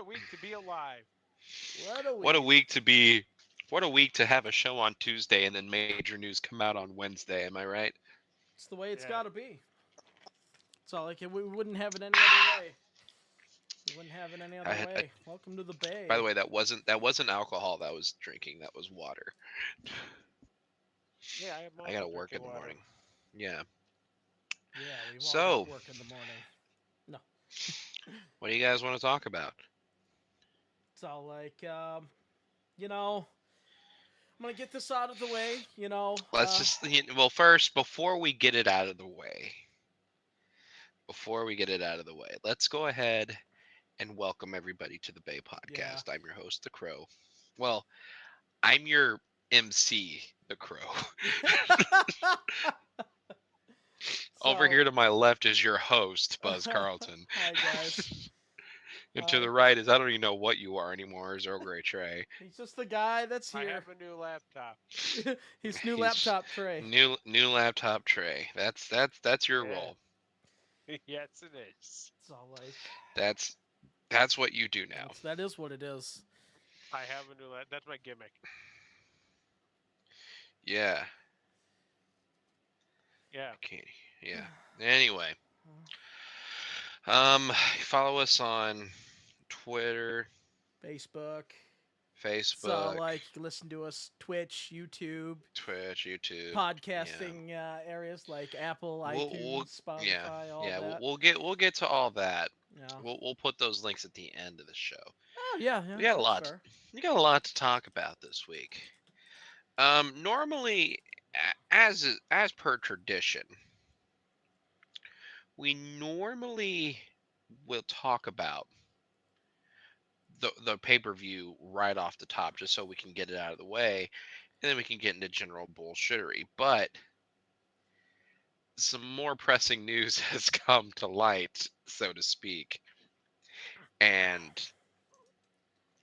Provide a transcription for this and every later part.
a week to be alive. What a What a week. week to be. What a week to have a show on Tuesday and then major news come out on Wednesday. Am I right? It's the way it's Yeah. got to be. It's all like we wouldn't have it any other way. We wouldn't have it any I other had. way. Welcome to the By the Bay. way, that wasn't alcohol that was drinking. That was water. Yeah, I am I also gotta work drinking in the water. morning. Yeah. Yeah, we've all got So, work in the morning. No, what do you guys want to talk about? it's all like, you know, I'm gonna get this out of the way. Let's just. Well, first, before we get it out of the way, let's go ahead and welcome everybody to the Bay yeah. Podcast. I'm your host, The Crow. Well, I'm your MC, The Crow. Over So, here to my left is your host, Buzz Carlton. hi guys. And to the right is, I don't even know what you are anymore, is Earl Grey Trey. He's just the guy that's I here. have a new laptop. He's new He's laptop tray. new laptop Trey. That's your Yeah. role. Yes, it is. It's all like That's that's what you do now. that is what it is. I have a new laptop. That's my gimmick. Yeah. Yeah. Can't. Yeah. Anyway, follow us on Twitter, Facebook. So Facebook, like you can listen to us Twitch, YouTube, Twitch, YouTube. podcasting areas like Apple, We'll, iTunes, we'll Spotify, yeah all yeah that. we'll get to all that. Yeah. We'll put those links at the end of the show. Oh yeah, We got a that's lot. fair. We got a lot to talk about this week. Normally, as per tradition, we normally will talk about the pay per view right off the top, just so we can get it out of the way, and then we can get into general bullshittery. But some more pressing news has come to light, so to speak, and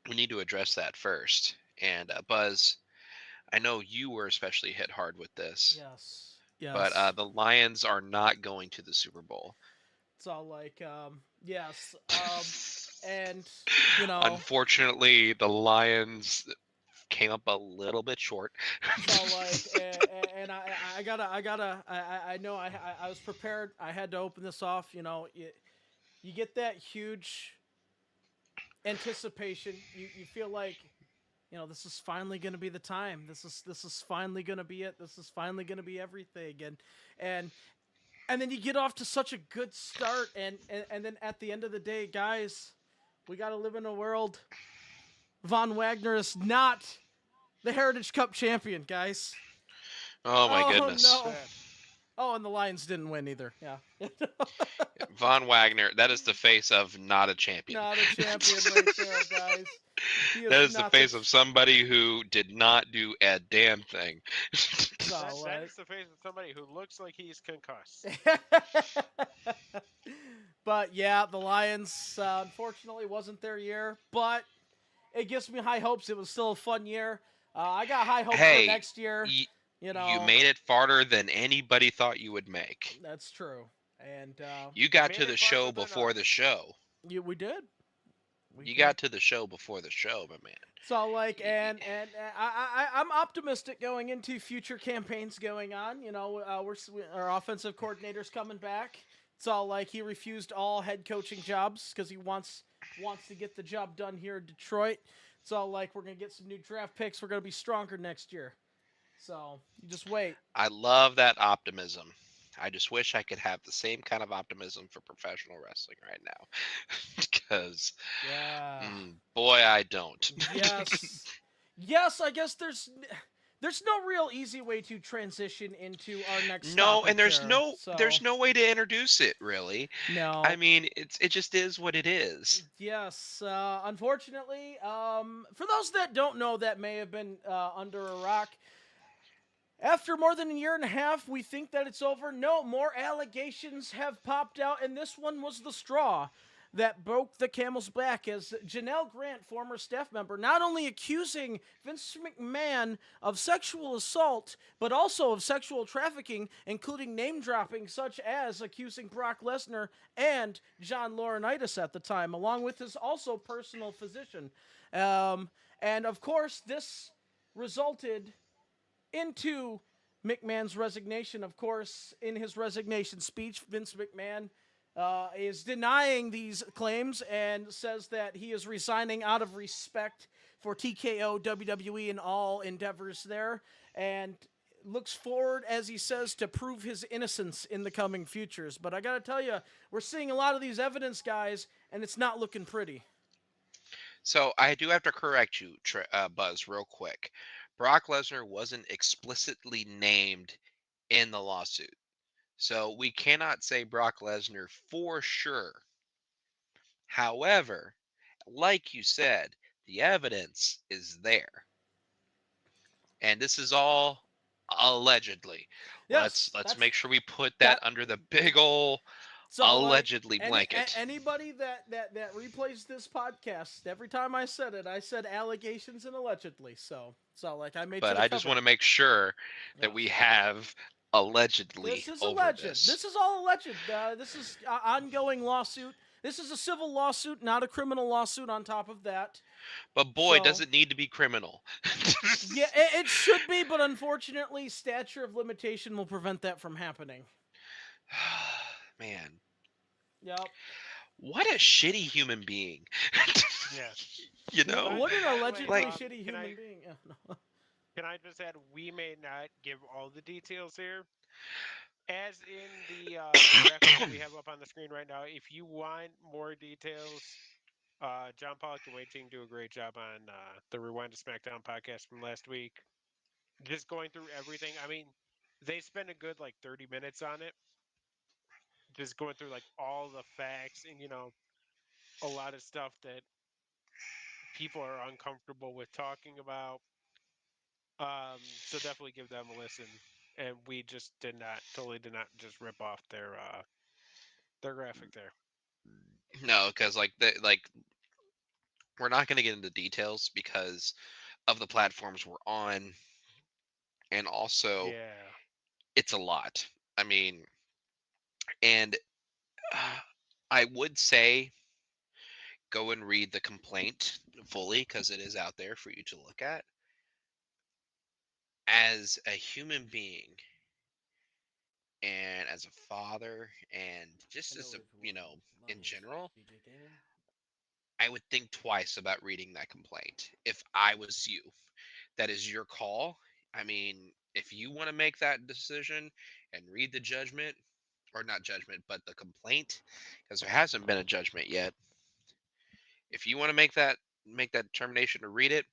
we need to address that first. And Buzz, I know you were especially hit hard with this, Yes. Yes. but the Lions are not going to the Super Bowl. It's all like yes. And Unfortunately, the Lions came up a little bit short. so like and I know I was prepared. I had to open this off. You get that huge anticipation. You feel like this is finally going to be the time. This is finally going to be it. This is finally going to be everything. And and then you get off to such a good start, and then at the end of the day, guys, we got to live in a world. Von Wagner is not the Heritage Cup champion, guys. Oh my Oh, goodness. no. Oh, and the Lions didn't win either. Yeah. Von Wagner, that is the face of not a champion. Not a champion right there, guys. He That is the not face of somebody who did not do a damn thing. So, That is the face of somebody who looks like he's concussed. but yeah, the Lions unfortunately wasn't their year, but it gives me high hopes. It was still a fun year. I got high hopes Hey, for next year. You made it farther than anybody thought you would make. That's true. And You got made to it the farther show than before us. the show. we did. You got to the show before the show, my man. So like, and I'm optimistic going into future campaigns going on. Our offensive coordinator's coming back. It's all like he refused all head coaching jobs because he wants to get the job done here in Detroit. It's all like we're gonna get some new draft picks. We're gonna be stronger next year. So you just wait. I love that optimism. I just wish I could have the same kind of optimism for professional wrestling right now. Because, Yeah. boy, I don't. Yes. Yes. I guess there's no real easy way to transition into our next. No, topic and there's here, there's no way to introduce it, really. No. I mean, it just is what it is. Yes, unfortunately, for those that don't know, that may have been under a rock. After more than a year and a half, we think that it's over. No, more allegations have popped out, and this one was the straw. that broke the camel's back as Janelle Grant, former staff member, not only accusing Vince McMahon of sexual assault, but also of sexual trafficking, including name dropping, such as accusing Brock Lesnar and John Laurinaitis at the time, along with his also personal physician. And of course, this resulted into McMahon's resignation. Of course, in his resignation speech, Vince McMahon is denying these claims and says that he is resigning out of respect for TKO, WWE, and all endeavors there, and looks forward, as he says, to prove his innocence in the coming futures. But I gotta tell you, we're seeing a lot of these evidence, guys, and it's not looking pretty. So I do have to correct you, Buzz, real quick. Brock Lesnar wasn't explicitly named in the lawsuit. So we cannot say Brock Lesnar for sure. However, like you said, the evidence is there. And this is all allegedly. Yes, Let's that's make sure we put that under the big ole so. allegedly Like, blanket. anybody that replays this podcast, every time I said it, I said allegations and allegedly. So like I made. But sure I just want to make sure that Yeah. we have allegedly This is over alleged. this. This is all alleged. This is an ongoing lawsuit. This is a civil lawsuit, not a criminal lawsuit. On top of that, But boy, So- does it need to be criminal. yeah, it should be, but unfortunately, statute of limitation will prevent that from happening. Man, Yep. what a shitty human being. Yeah. You know? What an allegedly Like- shitty Can human I- being. Yeah, no. Can I just add, we may not give all the details here. As in the graphic we have up on the screen right now, if you want more details, John Pollock and Wade Team do a great job on the Rewind to SmackDown podcast from last week. Just going through everything. I mean, they spend a good like 30 minutes on it. Just going through like all the facts and, a lot of stuff that people are uncomfortable with talking about. So definitely give them a listen. And we just totally did not just rip off their graphic there. No, because we're not going to get into details because of the platforms we're on, and also Yeah. it's a lot. I mean, and I would say go and read the complaint fully because it is out there for you to look at. As a human being and as a father and just as a, in general, I would think twice about reading that complaint if I was you. That is your call. I mean, if you want to make that decision and read the judgment, or not judgment, but the complaint, because there hasn't been a judgment yet. If you want to make that determination to read it,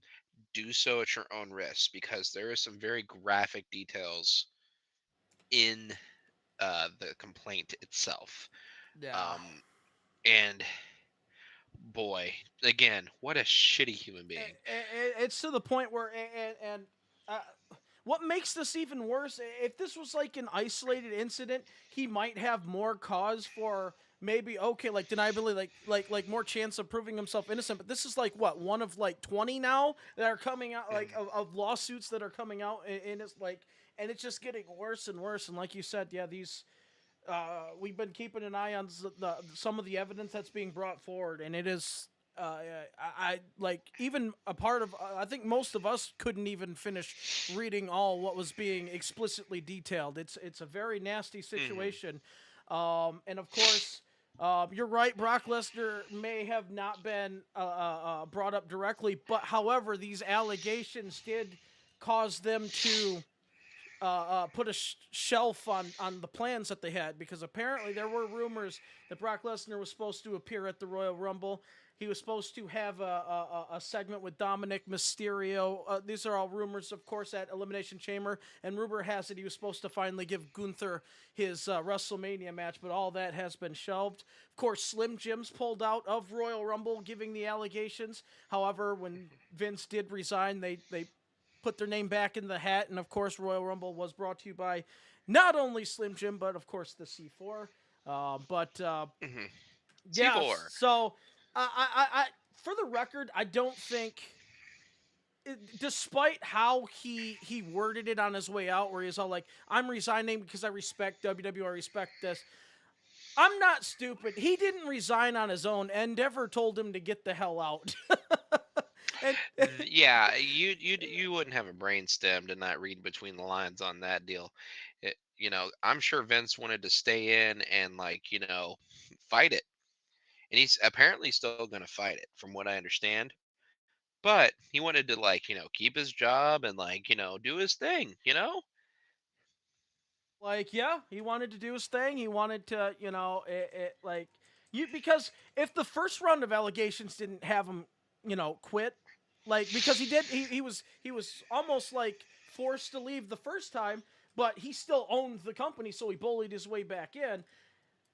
do so at your own risk, because there is some very graphic details in the complaint itself. Yeah. And boy, again, what a shitty human being. It's to the point where, and what makes this even worse, if this was like an isolated incident, he might have more cause for maybe, okay, like deniability, like more chance of proving himself innocent. But this is like what, one of like 20 now that are coming out, like of lawsuits that are coming out, and it's like, and it's just getting worse and worse. And like you said, yeah, these. We've been keeping an eye on some of the evidence that's being brought forward, and it is, I like even a part of. I think most of us couldn't even finish reading all what was being explicitly detailed. It's a very nasty situation, and of course. You're right. Brock Lesnar may have not been brought up directly, but however, these allegations did cause them to put a shelf on the plans that they had, because apparently there were rumors that Brock Lesnar was supposed to appear at the Royal Rumble. He was supposed to have a segment with Dominic Mysterio. These are all rumors, of course, at Elimination Chamber. And rumor has it he was supposed to finally give Gunther his WrestleMania match, but all that has been shelved. Of course, Slim Jim's pulled out of Royal Rumble, giving the allegations. However, when Vince did resign, they put their name back in the hat. And, of course, Royal Rumble was brought to you by not only Slim Jim, but, of course, the C4. Yes. C4. So, for the record, I don't think, despite how he worded it on his way out, where he's all like, "I'm resigning because I respect WWE, I respect this." I'm not stupid. He didn't resign on his own. Endeavor told him to get the hell out. and Yeah, you wouldn't have a brain stem to not read between the lines on that deal. I'm sure Vince wanted to stay in and like fight it, and he's apparently still going to fight it, from what I understand. But he wanted to like keep his job and like do his thing. like, yeah, he wanted to do his thing. He wanted to, like, because if the first round of allegations didn't have him, quit, like, because he was almost like forced to leave the first time, but he still owned the company, so he bullied his way back in.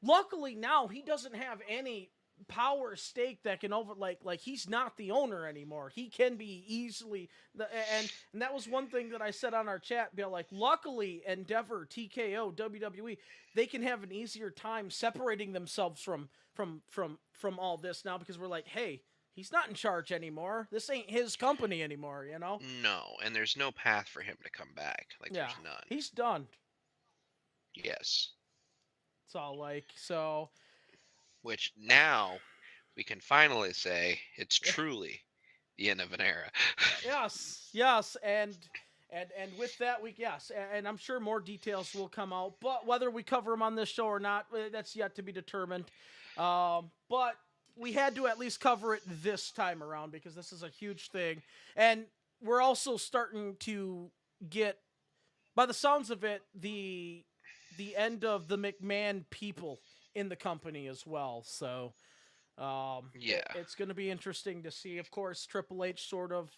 Luckily now he doesn't have any power stake that can over, like he's not the owner anymore. He can be easily and that was one thing that I said on our chat. Be like, luckily Endeavor, TKO, WWE, they can have an easier time separating themselves from all this now, because we're like, hey, he's not in charge anymore. This ain't his company anymore, you know? No, and there's no path for him to come back. Like Yeah, there's none. he's done. Yes. It's all like, so Which now we can finally say it's truly the end of an era. yes, and with that, we yes, and I'm sure more details will come out. But whether we cover them on this show or not, that's yet to be determined. But we had to at least cover it this time around, because this is a huge thing, and we're also starting to get, by the sounds of it, the end of the McMahon people in the company as well. So Yeah. it's going to be interesting to see. Of course, Triple H sort of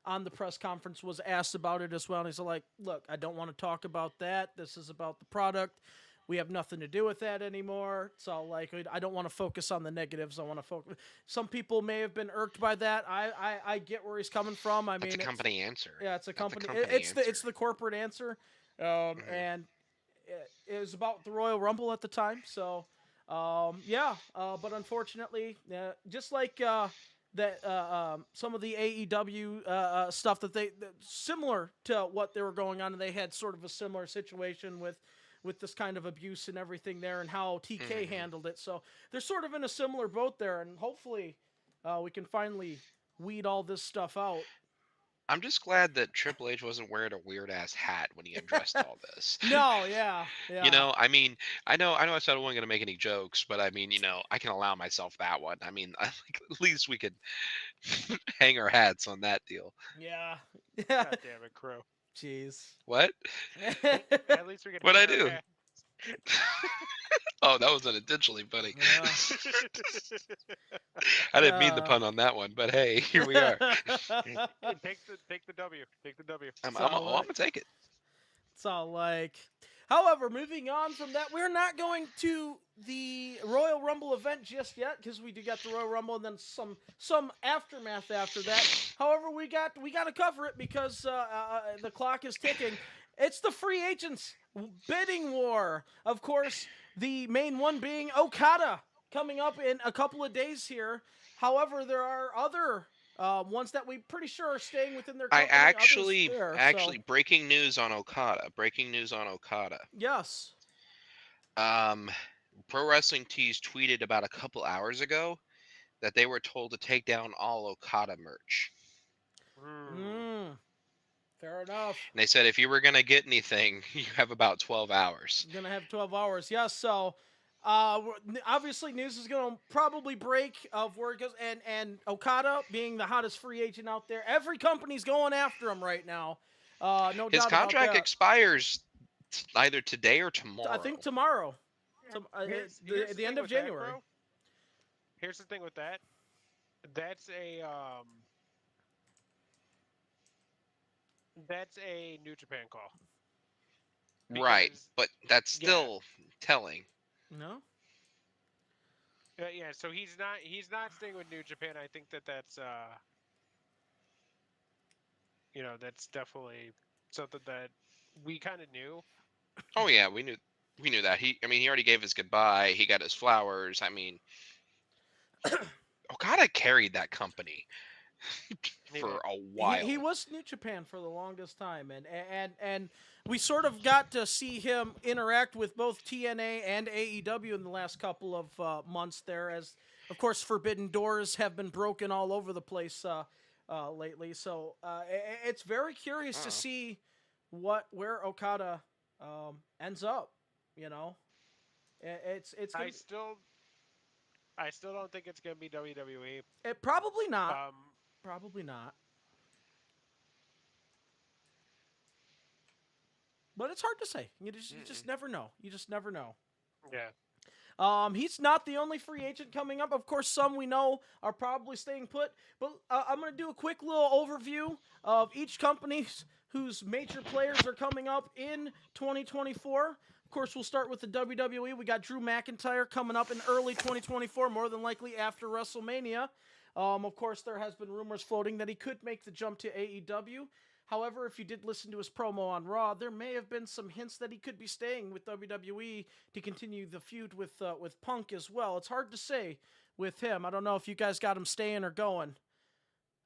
on the press conference was asked about it as well, and he's like, "Look, I don't want to talk about that. This is about the product. We have nothing to do with that anymore." So like, I don't want to focus on the negatives. I want to focus. Some people may have been irked by that. I get where he's coming from. I That's mean, a company answer. yeah, it's a That's a company. company It's answer. the corporate answer, Mhm. and it was about the Royal Rumble at the time. So, yeah, but unfortunately, just like that, some of the AEW stuff similar to what they were going on, and they had sort of a similar situation with this kind of abuse and everything there, and how TK Mhm. handled it. So they're sort of in a similar boat there, and hopefully, we can finally weed all this stuff out. I'm just glad that Triple H wasn't wearing a weird ass hat when he addressed all this. No, yeah, yeah. I mean, I said I wasn't gonna make any jokes, but I mean, I can allow myself that one. I mean, I think at least we could hang our hats on that deal. Yeah. God damn it, Crow. Jeez. What? At least we can What'd hang I our do? hat. Oh, that was unintentionally funny. Yeah. I didn't mean the pun on that one, but hey, here we are. Hey, take the W. Take the W. I'm gonna take it. It's all like. However, moving on from that, we're not going to the Royal Rumble event just yet, because we do got the Royal Rumble and then some aftermath after that. However, we got to cover it, because the clock is ticking. It's the free agents bidding war. Of course, the main one being Okada, coming up in a couple of days here. However, there are other ones that we pretty sure are staying within their I company. Others actually breaking news on Okada. Breaking news on Okada. yes. Um, Pro Wrestling Tees tweeted about a couple hours ago that they were told to take down all Okada merch. Mm, fair enough. And they said if you were gonna get anything, you have about 12 hours. Gonna have 12 hours. Yes. So, obviously, news is gonna probably break of where it goes, and Okada being the hottest free agent out there, every company's going after him right now. No His doubt about contract that. expires either today or tomorrow. I think tomorrow. Here's The thing end of with that, January. bro. Here's the thing with that. That's a New Japan call. Right, Because but that's yeah, still telling. No. yeah. So he's not staying with New Japan. I think that's that's definitely something that we kind of knew. Oh yeah, we knew that. He already gave his goodbye. He got his flowers. I mean, Okada carried that company He for did. a He while. was New Japan for the longest time, and we sort of got to see him interact with both TNA and AEW in the last couple of months there, as of course Forbidden Doors have been broken all over the place lately. So it's very curious to Uh-uh. see where Okada ends up. You know, it's I gonna be still, I still don't think it's gonna be WWE. probably not, Um, probably not, but it's hard to say. You just Mm-mm. never know. You just never know. yeah. He's not the only free agent coming up. Of course, some we know are probably staying put. But I'm going to do a quick little overview of each company whose major players are coming up in 2024. Of course, we'll start with the WWE. We got Drew McIntyre coming up in early 2024, more than likely after WrestleMania. Of course, there has been rumors floating that he could make the jump to AEW. However, if you did listen to his promo on Raw, there may have been some hints that he could be staying with WWE to continue the feud with Punk as well. It's hard to say with him. I don't know if you guys got him staying or going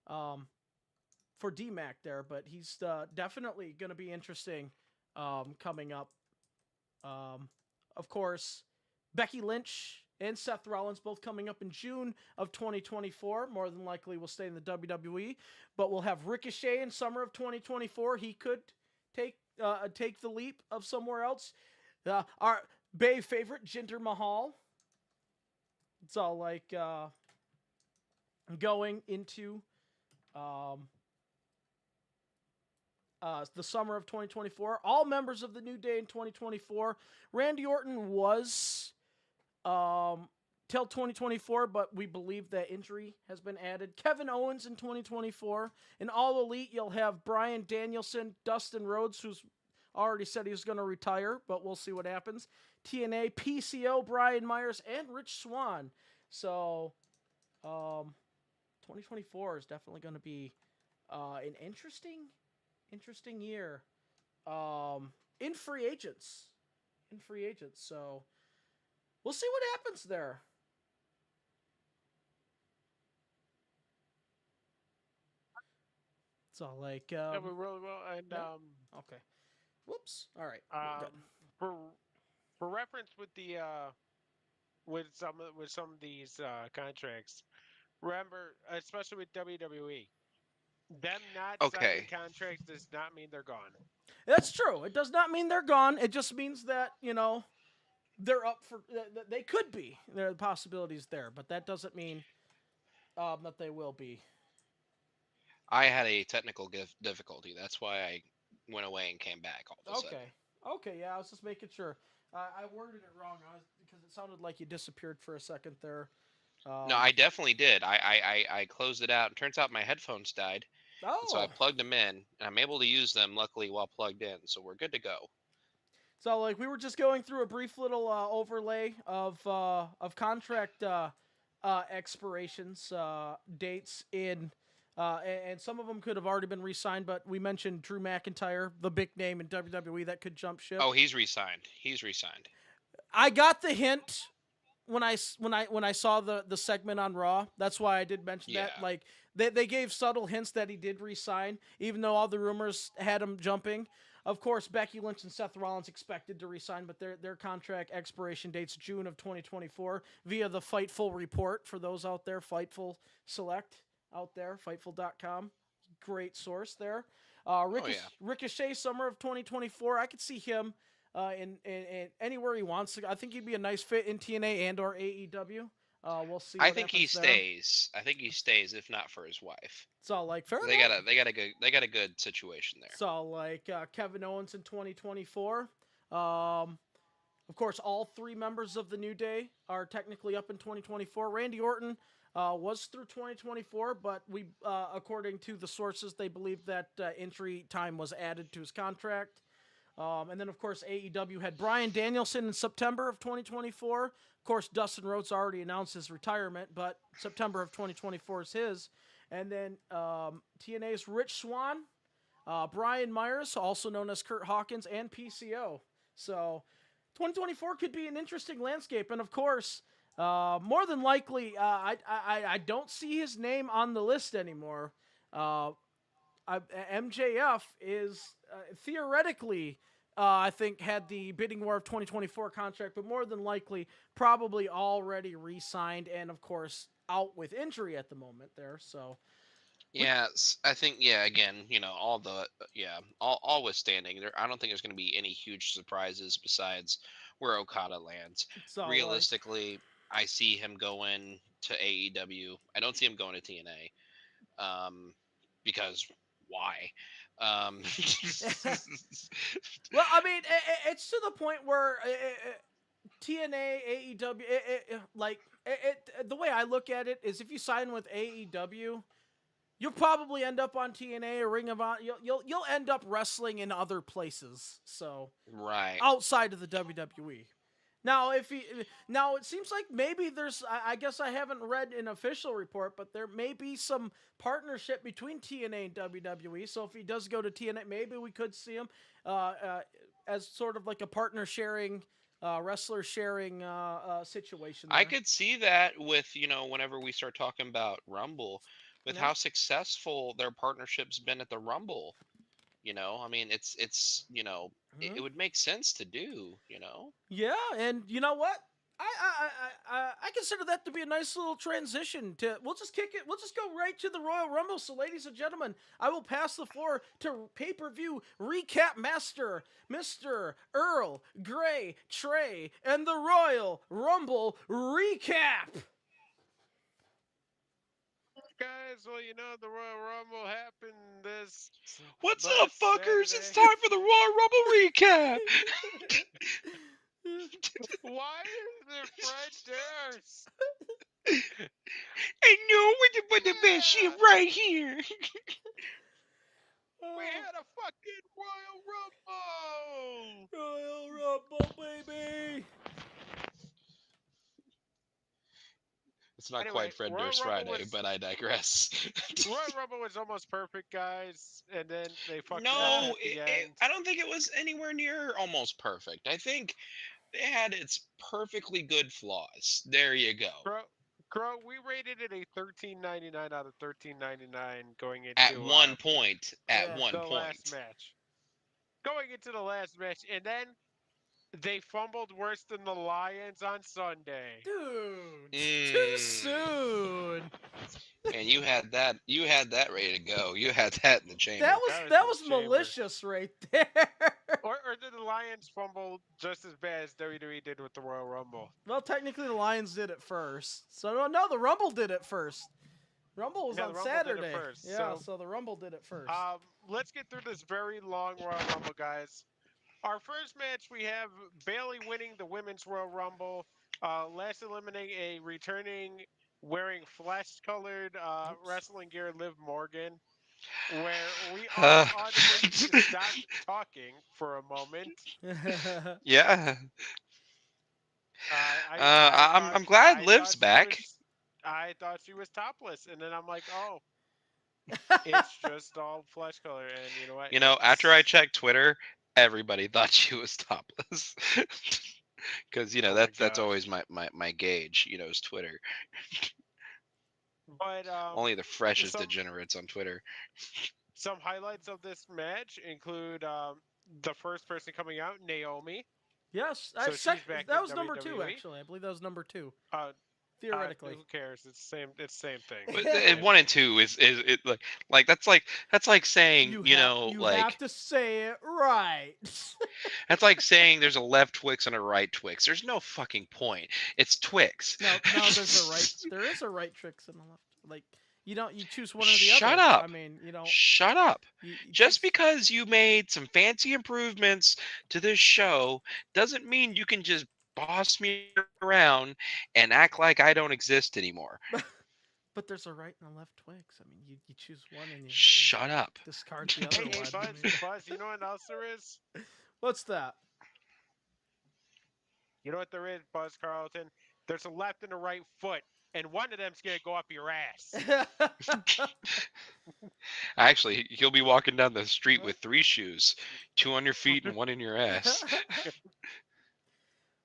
um, for DMAC there, but he's definitely going to be interesting coming up. Um, of course, Becky Lynch and Seth Rollins both coming up in June of 2024. More than likely will stay in the WWE, but we'll have Ricochet in summer of 2024. He could take the leap of somewhere else. Our Bay favorite Jinder Mahal. It's all like going into um, the summer of 2024. All members of the New Day in 2024. Randy Orton was till 2024, but we believe that injury has been added. Kevin Owens in 2024. In All Elite, you'll have Bryan Danielson, Dustin Rhodes, who's already said he's going to retire, but we'll see what happens. TNA, PCO, Brian Myers, and Rich Swann. So, 2024 is definitely going to be an interesting year in free agents. So, we'll see what happens there. It's all like, Yeah, we really will. And yeah, okay. Whoops. All right. Good. for reference with the with some of these contracts, remember, especially with WWE, them not signing Okay. contracts does not mean they're gone. That's true. It does not mean they're gone. It just means that, they're up for, they could be. There are possibilities there, but that doesn't mean that they will be. I had a technical difficulty. That's why I went away and came back all of a sudden. Okay. Okay, yeah, I was just making sure. I worded it wrong because it sounded like you disappeared for a second there. No, Um, I definitely did. I closed it out. And turns out my headphones died, and so I oh, plugged them in, and I'm able to use them luckily while plugged in. So we're good to go. so like we were just going through a brief little overlay of contract expirations dates in and some of them could have already been re-signed, but we mentioned Drew McIntyre, the big name in WWE that could jump ship. Oh, he's resigned. He's resigned. I got the hint when I saw the segment on Raw. That's why I did mention that. Yeah. Like they gave subtle hints that he did resign, even though all the rumors had him jumping. Of course, Becky Lynch and Seth Rollins expected to resign, but their contract expiration date's June of 2024 via the Fightful report. For those out there, Fightful Select out there, Fightful.com, great source there. Oh yeah. Ricochet, summer of 2024. I could see him in anywhere he wants to. I think he'd be a nice fit in TNA and or AEW. We'll see I what think happens he there. stays. I think he stays, if not for his wife. It's all like fair They enough. got a good situation there. It's all like Kevin Owens in 2024. Of course, all three members of the New Day are technically up in 2024. Randy Orton was through 2024, but according to the sources, they believe that entry time was added to his contract. And then, of course, AEW had Bryan Danielson in September of 2024. Of course, Dustin Rhodes already announced his retirement, but September of 2024 is his. And then TNA's Rich Swann, Brian Myers, also known as Kurt Hawkins, and PCO. So 2024 could be an interesting landscape. And, of course, More than likely, I don't see his name on the list anymore. Uh, MJF is theoretically, I think, had the bidding war of 2024 contract, but more than likely, probably already re-signed, and of course, out with injury at the moment there. So, we, Yeah, I think yeah. Again, all the yeah, all withstanding, I don't think there's going to be any huge surprises besides where Okada lands. so like, Realistically, I see him going to AEW. I don't see him going to TNA, because why? Um, well, I mean, it's to the point where TNA, AEW, like the way I look at it is, if you sign with AEW, you'll probably end up on TNA or Ring of Honor. You'll end up wrestling in other places. So right. outside of the WWE. Now, now it seems like maybe there's. I guess I haven't read an official report, but there may be some partnership between TNA and WWE. So if he does go to TNA, maybe we could see him as sort of like a partner sharing, wrestler sharing situation I there. could see that with, whenever we start talking about Rumble, with Yeah. how successful their partnership's been at the Rumble. I mean, it Mhm. would make sense to do. Yeah, and you know what? I consider that to be a nice little transition. We'll just kick it. We'll just go right to the Royal Rumble. So, ladies and gentlemen, I will pass the floor to pay-per-view recap master, Mr. Earl Grey Trey, and the Royal Rumble recap. Guys, well, the Royal Rumble happened this What's up, last fuckers? It's Saturday. time for the Royal Rumble recap. Why is there Fred Durst? I know where to put the best shit Yeah, right here. we had a fucking Royal Rumble. Royal Rumble, baby. It's not Anyway, quite Fred Durst Friday, but I digress. Royal Rumble was almost perfect, guys, and then they fucked it up No, at the end. I don't think it was anywhere near almost perfect. I think it had its perfectly good flaws. There you go. Crow, we rated it a 13.99 out of 13.99 going At into one point, at Yeah. one the last point. match. Going into the last match, and then they fumbled worse than the Lions on Sunday. Dude, too Mm. soon. And you had that ready to go. You had that in the chamber. That That was in was the chamber. malicious right there. Or did the Lions fumble just as bad as WWE did with the Royal Rumble? Well, technically the Lions did it first. So no, the Rumble did it first. Rumble was Yeah, on the Rumble did it Saturday. first. Yeah, so the Rumble did it first. Let's get through this very long Royal Rumble, guys. Our first match, we have Bailey winning the Women's Royal Rumble, last eliminating a returning wearing flesh-colored Oops. wrestling gear, Liv Morgan, where we all Uh, audibly stopped talking for a moment. yeah. I I'm thought glad I Liv's thought she back. was I thought she was topless, and then I'm like, oh, it's just all flesh color, and you know what? After I It's checked Twitter, everybody thought she was topless. Because oh my that's gosh. always my gauge. Is Twitter. But Only the freshest some degenerates on Twitter. some highlights of this match include the first person coming out, Naomi. Yes, So she's back that in was number 2 WWE. actually. I believe that was number 2 Uh, theoretically. who cares? It's the same. It's the same thing. But It's the same 1 and thing. 2 is it like that's like saying You have to say it right. that's like saying there's a left Twix and a right Twix. There's no fucking point. It's Twix. No, there's a right. There is a right tricks and a left. Like you choose one or the Shut other. up. I mean, Shut up. you Just choose. because you made some fancy improvements to this show doesn't mean you can just boss me around and act like I don't exist anymore. But there's a right and a left Twix. I mean, you choose one and you Shut up. discard the other Hey, one. I Buzz, mean, Buzz. You know what else there is? what's that? You know what there is, Buzz Carlton? There's a left and a right foot, and one of them's gonna go up your ass. Actually, he'll be walking down the street with 3 shoes, 2 on your feet and 1 in your ass.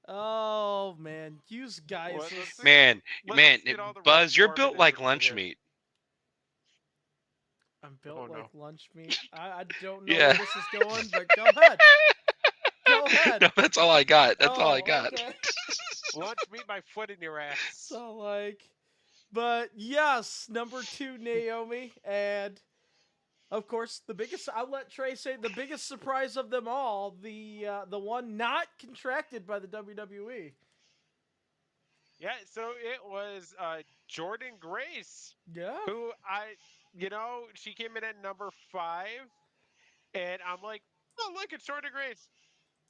Oh man, you guys. Let's see. Man, Let's man, get all the right Buzz, you're morbid built like information lunch here. meat. I'm Oh built like no. lunch meat. I don't know Yeah. where this is going, but go ahead. Go ahead. No, that's all I got. That's all I Oh, got. okay. Lunch meat my foot in your ass. So like, but yes, number 2 Naomi, and of course the biggest. I'll let Trey say the biggest surprise of them all, the one not contracted by the WWE. Yeah, so it was Jordan Grace, Yeah. who she came in at number 5, and I'm like, oh, look, it's Jordan Grace.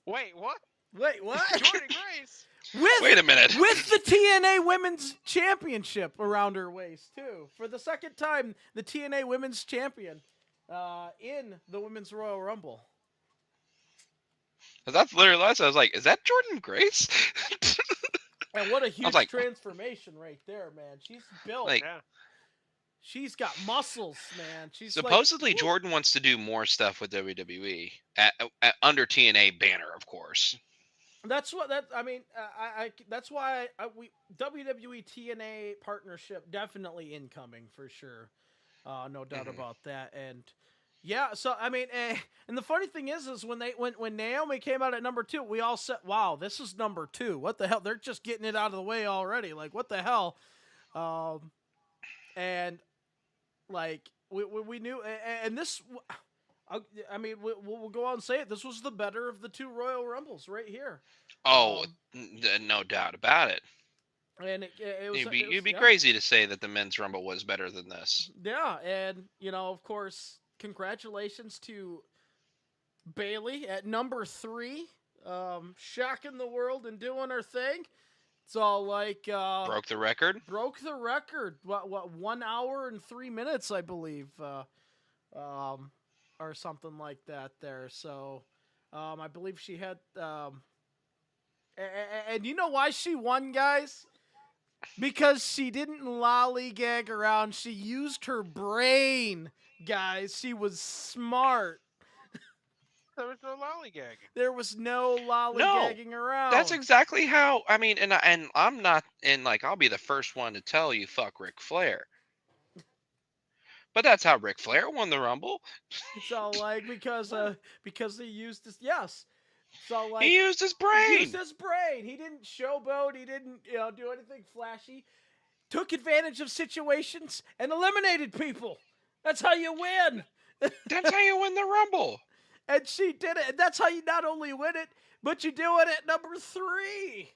Wait, what? Wait, what? Jordan Grace? Wait with a minute. with the TNA Women's Championship around her waist too. For the second time, the TNA Women's Champion in the Women's Royal Rumble. That's literally last. I was like, is that Jordan Grace? And what a I was huge like, transformation right there, man. She's built. like, Yeah. She's got muscles, man. She's supposedly like, Jordan wants to do more stuff with WWE at under TNA banner, of course. That's what that. I mean, that's why we WWE TNA partnership definitely incoming for sure. No doubt Mhm. about that. And yeah, so I mean, and the funny thing is when Naomi came out at number 2, we all said, "Wow, this is number 2. What the hell? They're just getting it out of the way already. Like, what the hell?" And like we knew, and this. I mean, we'll go on and say it. This was the better of the 2 Royal Rumbles right here. Oh, no doubt about it. And it was, You'd be yeah. crazy to say that the men's rumble was better than this. Yeah, and of course, congratulations to Bailey at number 3, shocking the world and doing her thing. It's all like Broke the record. broke the record. What 1 hour and 3 minutes, I believe, or something like that. There, so I believe she had. And you know why she won, guys? Because she didn't lollygag around. She used her brain, guys. She was smart. There was no lollygagging. There was no lollygagging around. That's exactly how. I mean, and I'm not, and like I'll be the first one to tell you, fuck Ric Flair. But that's how Ric Flair won the Rumble. It's all like because he used his yes. So like He used his he brain. used his brain. He didn't showboat. He didn't do anything flashy. Took advantage of situations and eliminated people. That's how you win. That's how you win the Rumble. And she did it. And that's how you not only win it, but you do it at number 3.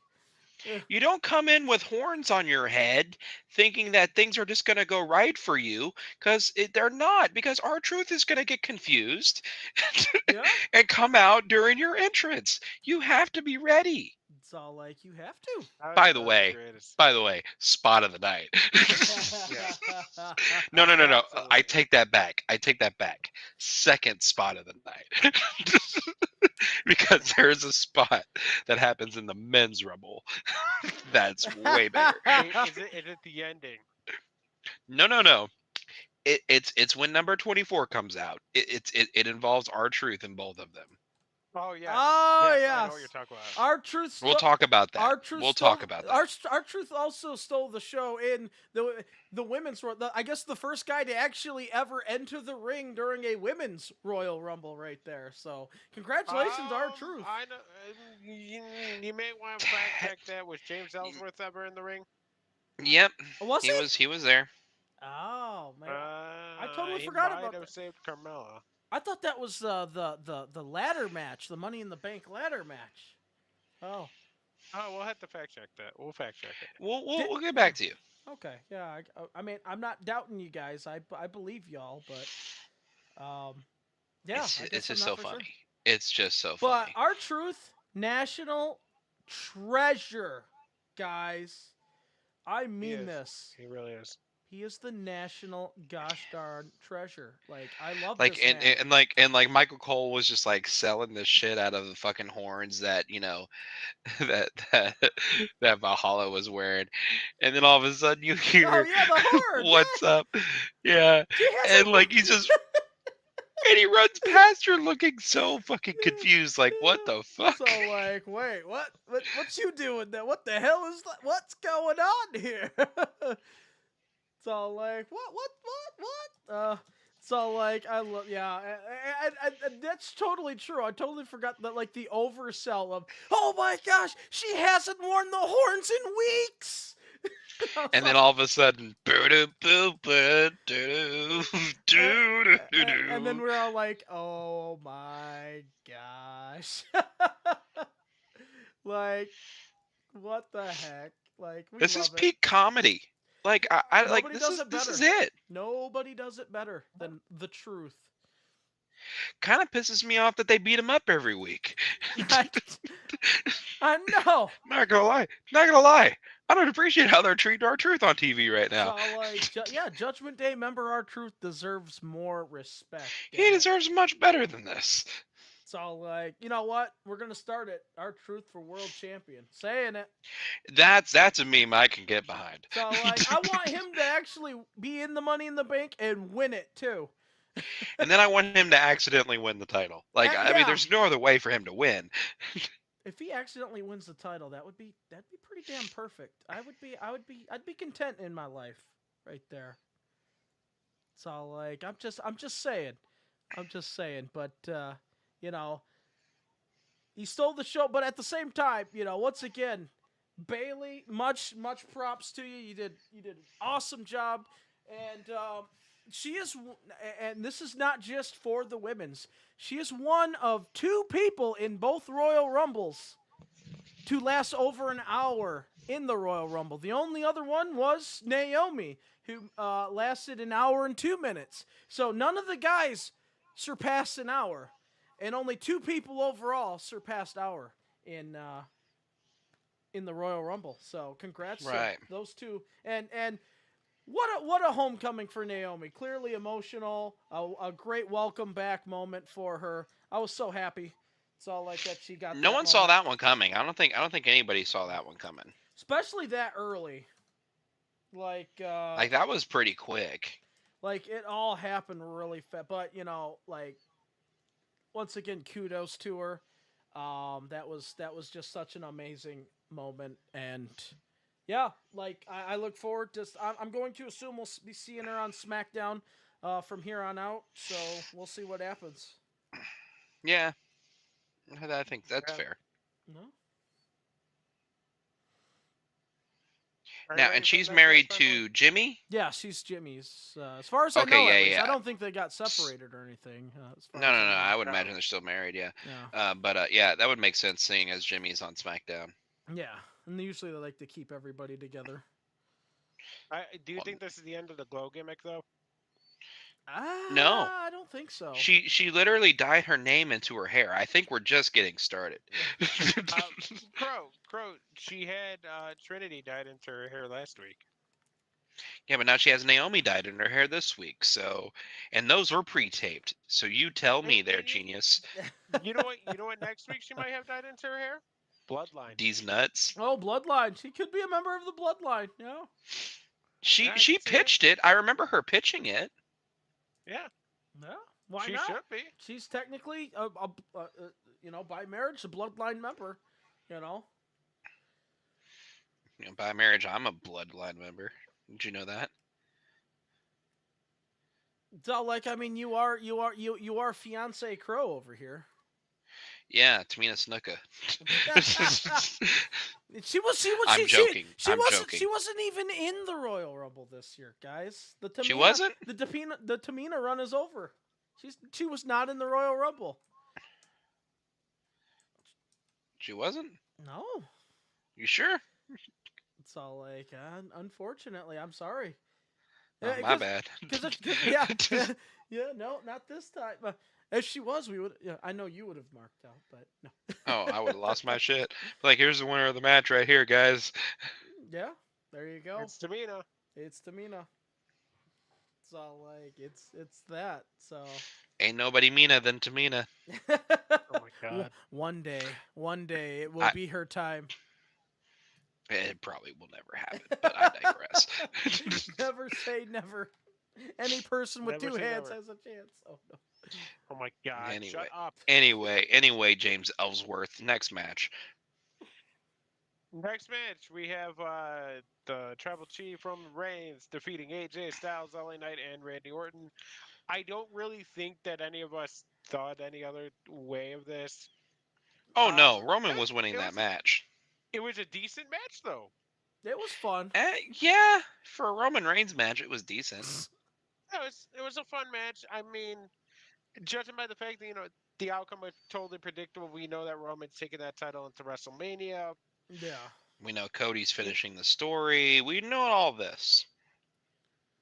You don't come in with horns on your head thinking that things are just going to go right for you, because they're not, because R-Truth is going to get confused Yeah. and come out during your entrance. You have to be ready. It's all like you have to. By the way, spot of the night. No. I take that back. Second spot of the night. Because there's a spot that happens in the men's rumble that's way better. Is it the ending? No. It's when number 24 comes out. It involves R-Truth in both of them. Oh yeah. Oh yes, yes. I know what you're talking about. R-Truth. We'll talk about that. R-Truth We'll talk about that. R-Truth also stole the show in the women's. I guess the first guy to actually ever enter the ring during a women's Royal Rumble, right there. So congratulations, R-Truth. I know. You may want to fact check that. Was James Ellsworth ever in the ring? Yep. Was he was there. Oh man, I totally he forgot might about have that. saved Carmella. I thought that was the ladder match, the Money in the Bank ladder match. Oh. Oh, we'll have to fact check that. We'll fact check it. We'll get back to you. Okay, yeah. I mean, I'm not doubting you guys. I believe y'all, but yeah, It's just so funny. Sure. It's just so But funny. R-Truth, national treasure, guys. I mean this. He really is. He is the national gosh darn treasure. Like I love Like this man. and Michael Cole was just like selling the shit out of the fucking horns that that that Valhalla was wearing, and then all of a sudden you hear Oh yeah, the horn. what's up, yeah, She has and like he's just And he runs past her looking so fucking confused, like, what the fuck? So like, wait, what you doing there? What the hell is that? What's going on here? So like, what? So like, I love, yeah, and that's totally true. I totally forgot that, like, the oversell of, oh my gosh, she hasn't worn the horns in weeks. I was And then like, all of a sudden, boo-doo-boo-boo-doo, and then doo-doo-doo-doo. we're all like, oh my gosh, like, what the heck? Like, we This is love it. peak comedy. Like I like Nobody does it this is better. it. Nobody does it better than the truth. Kind of pisses me off that they beat him up every week. I, I know. Not gonna lie. Not gonna lie. I don't appreciate how they're treating our truth on TV right now. So like, yeah, Judgment Day member our truth deserves more respect. He damn it. deserves much better than this. So like, you know what? We're gonna start it. Our truth for world champion. Saying it. That's a meme I can get behind. So like, I want him to actually be in the Money in the Bank and win it too. And then I want him to accidentally win the title. Like, I mean, Yeah. there's no other way for him to win. If he accidentally wins the title, that'd be pretty damn perfect. I'd be content in my life right there. So like, I'm just saying. But you know, he stole the show, but at the same time, you know, once again, Bailey, much props to you. You did an awesome job, and she is, and this is not just for the women's. She is one of two people in both Royal Rumbles to last over an hour in the Royal Rumble. The only other one was Naomi, who lasted an hour and 2 minutes. So none of the guys surpassed an hour, and only two people overall surpassed hour in the Royal Rumble. So congrats Right. to those two, and what a homecoming for Naomi. Clearly emotional, a great welcome back moment for her. I was so happy. It's all like that she got. No that one saw moment. that one coming. I don't think anybody saw that one coming. Especially that early. Like That was pretty quick. like it all happened really fast. But you know, like, once again, kudos to her. That was just such an amazing moment, and yeah, like I look forward to. I'm going to assume we'll be seeing her on SmackDown from here on out. So we'll see what happens. Yeah, I think that's Yeah. fair. No. Are you Now, ready and for the she's next married match, by the way? to Jimmy. Yeah, she's Jimmy's. As far as I Okay, know, yeah, at least. yeah. I don't think they got separated or anything. As far No, as no, I no. know. I would No. imagine they're still married. Yeah. Yeah. But yeah, that would make sense seeing as Jimmy's on SmackDown. Yeah, and usually they like to keep everybody together. Do you Well, think this is the end of the glow gimmick, though? No. I don't think so. She literally dyed her name into her hair. I think we're just getting started. Crow, she had Trinity dyed into her hair last week. Yeah, but now she has Naomi dyed in her hair this week. So, and those were pre-taped. So you tell me, there, genius. You know what? You know what? Next week she might have dyed into her hair. Bloodline. These nuts. Oh, Bloodline. She could be a member of the Bloodline. Yeah. She Yeah, I she can see it. pitched it. I remember her pitching it. Yeah, Yeah. Why she not? should be. She's technically you know, by marriage, a Bloodline member. You know. You know, by marriage, I'm a bloodline member. Did you know that? So like, I mean, you are fiance Crow over here. Yeah, Tamina Snuka. I'm joking. I'm joking. She wasn't even in the Royal Rumble this year, guys. She wasn't? The Tamina run is over. She was not in the Royal Rumble. She wasn't? No. You sure? It's all like, unfortunately, I'm sorry. Oh, my bad. Yeah, yeah, no, not this time. If she was, we would. Yeah, I know you would have marked out, but no. Oh, I would have lost my shit. Like, here's the winner of the match right here, guys. Yeah, there you go. It's Tamina. It's Tamina. It's all like it's that. So Ain't nobody meaner than Tamina. Oh my god. one day it will I- be her time. It probably will never happen, but I digress. Never say never. Any person with Never two say hands never. has a chance. Oh no. Oh my God! Shut Anyway, up. anyway, James Ellsworth. Next match. Next match, we have the Tribal Chief Roman Reigns defeating AJ Styles, LA Knight, and Randy Orton. I don't really think that any of us thought any other way of this. Oh Um, no, Roman eh, was winning it that was match. it was a decent match though. It was fun. Yeah, for a Roman Reigns match, it was decent. It was a fun match. I mean, judging by the fact that the outcome was totally predictable, we know that Roman's taking that title into WrestleMania. Yeah. We know Cody's We finishing the story. We know all this.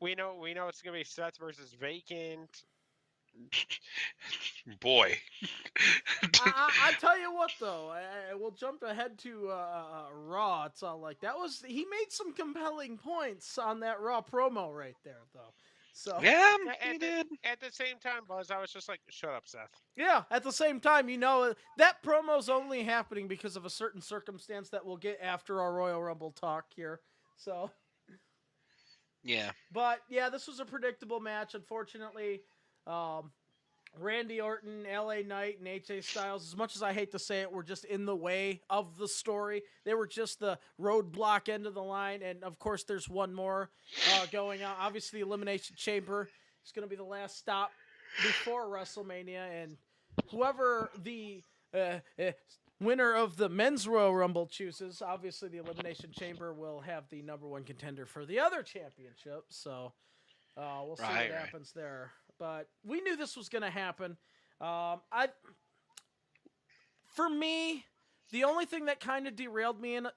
we know it's gonna be Seth versus Vacant. Boy. I tell you what though, I will jump ahead to Raw. It's all like that was he made some compelling points on that Raw promo right there though. So Yeah, At he the did. at the same time, Buzz, I was just like, "Shut up, Seth." yeah, at the same time, that promo's only happening because of a certain circumstance that we'll get after our Royal Rumble talk here. So, Yeah. but yeah, this was a predictable match. Unfortunately, um, Randy Orton, LA Knight, and AJ Styles, as much as I hate to say it, were just in the way of the story. They were just the roadblock end of the line. And of course, there's one more going on. Obviously, the Elimination Chamber is going to be the last stop before WrestleMania. And whoever the winner of the men's Royal Rumble chooses, obviously, the Elimination Chamber will have the number one contender for the other championship. So we'll see Right, what right. happens there. But we knew this was going to happen. For me, the only thing that kind of derailed me in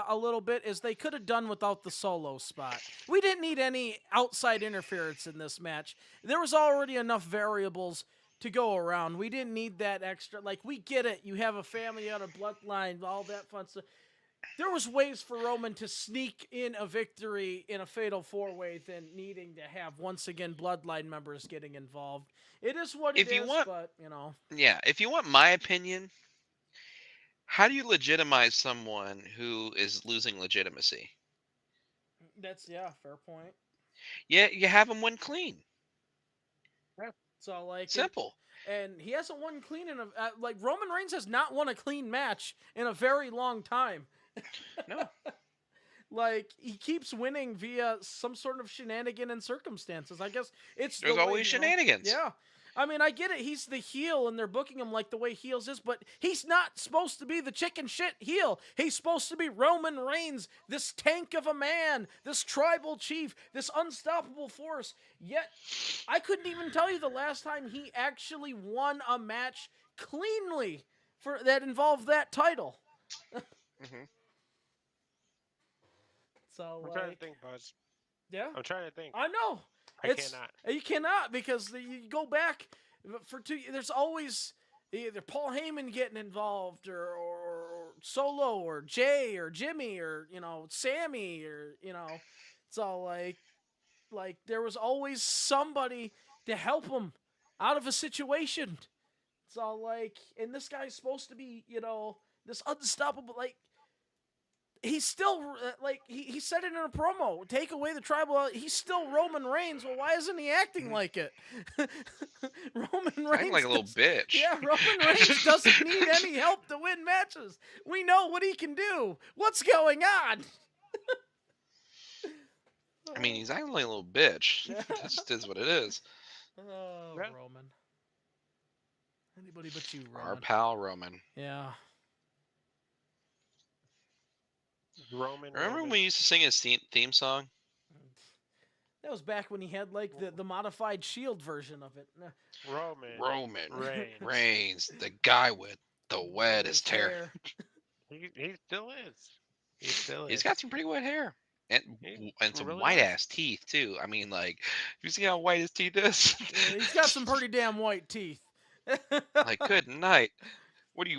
a little bit is they could have done without the solo spot. We didn't need any outside interference in this match. There was already enough variables to go around. We didn't need that extra. Like, we get it. You have a family, you have a bloodline, all that fun stuff. There was ways for Roman to sneak in a victory in a fatal four-way than needing to have once again bloodline members getting involved. It is what it If you is, want, but if you want my opinion, how do you legitimize someone who is losing legitimacy? that's fair point. Yeah, you have them win clean. Yeah. So like Simple. and he hasn't won clean in a like Roman Reigns has not won a clean match in a very long time. No. Like he keeps winning via some sort of shenanigan and circumstances. I guess it's There's the way, always shenanigans. Yeah. I mean, I get it. He's the heel, and they're booking him like the way heels is, but he's not supposed to be the chicken shit heel. He's supposed to be Roman Reigns, this tank of a man, this tribal chief, this unstoppable force. Yet, I couldn't even tell you the last time he actually won a match cleanly for that involved that title. Hmm. So, I'm trying to think, Buzz. yeah, I'm trying to think. I know. I cannot. You cannot because you go back for there's always either Paul Heyman getting involved or Solo or Jay or Jimmy or Sammy or it's all like there was always somebody to help him out of a situation. It's all like, and this guy's supposed to be this unstoppable he's still like he said it in a promo. Take away the tribal, he's still Roman Reigns. Well, why isn't he acting like it? Roman Reigns Acting like a little bitch. Yeah, Roman Reigns doesn't need any help to win matches. We know what he can do. What's going on? I mean, he's acting like a little bitch. That just is what it is. Oh, Yeah. Roman. Anybody but you, Our Roman. pal Roman. Yeah. Roman. Remember when Roman. we used to sing his theme song? That was back when he had like the modified Shield version of it. Roman. Roman Reigns. Reigns, the guy with the wettest hair. He still is. He still is. He's got some pretty wet hair. And some really white does. ass teeth too. I mean, like, you see how white his teeth is? Yeah, he's got some pretty damn white teeth. Like, good night. What do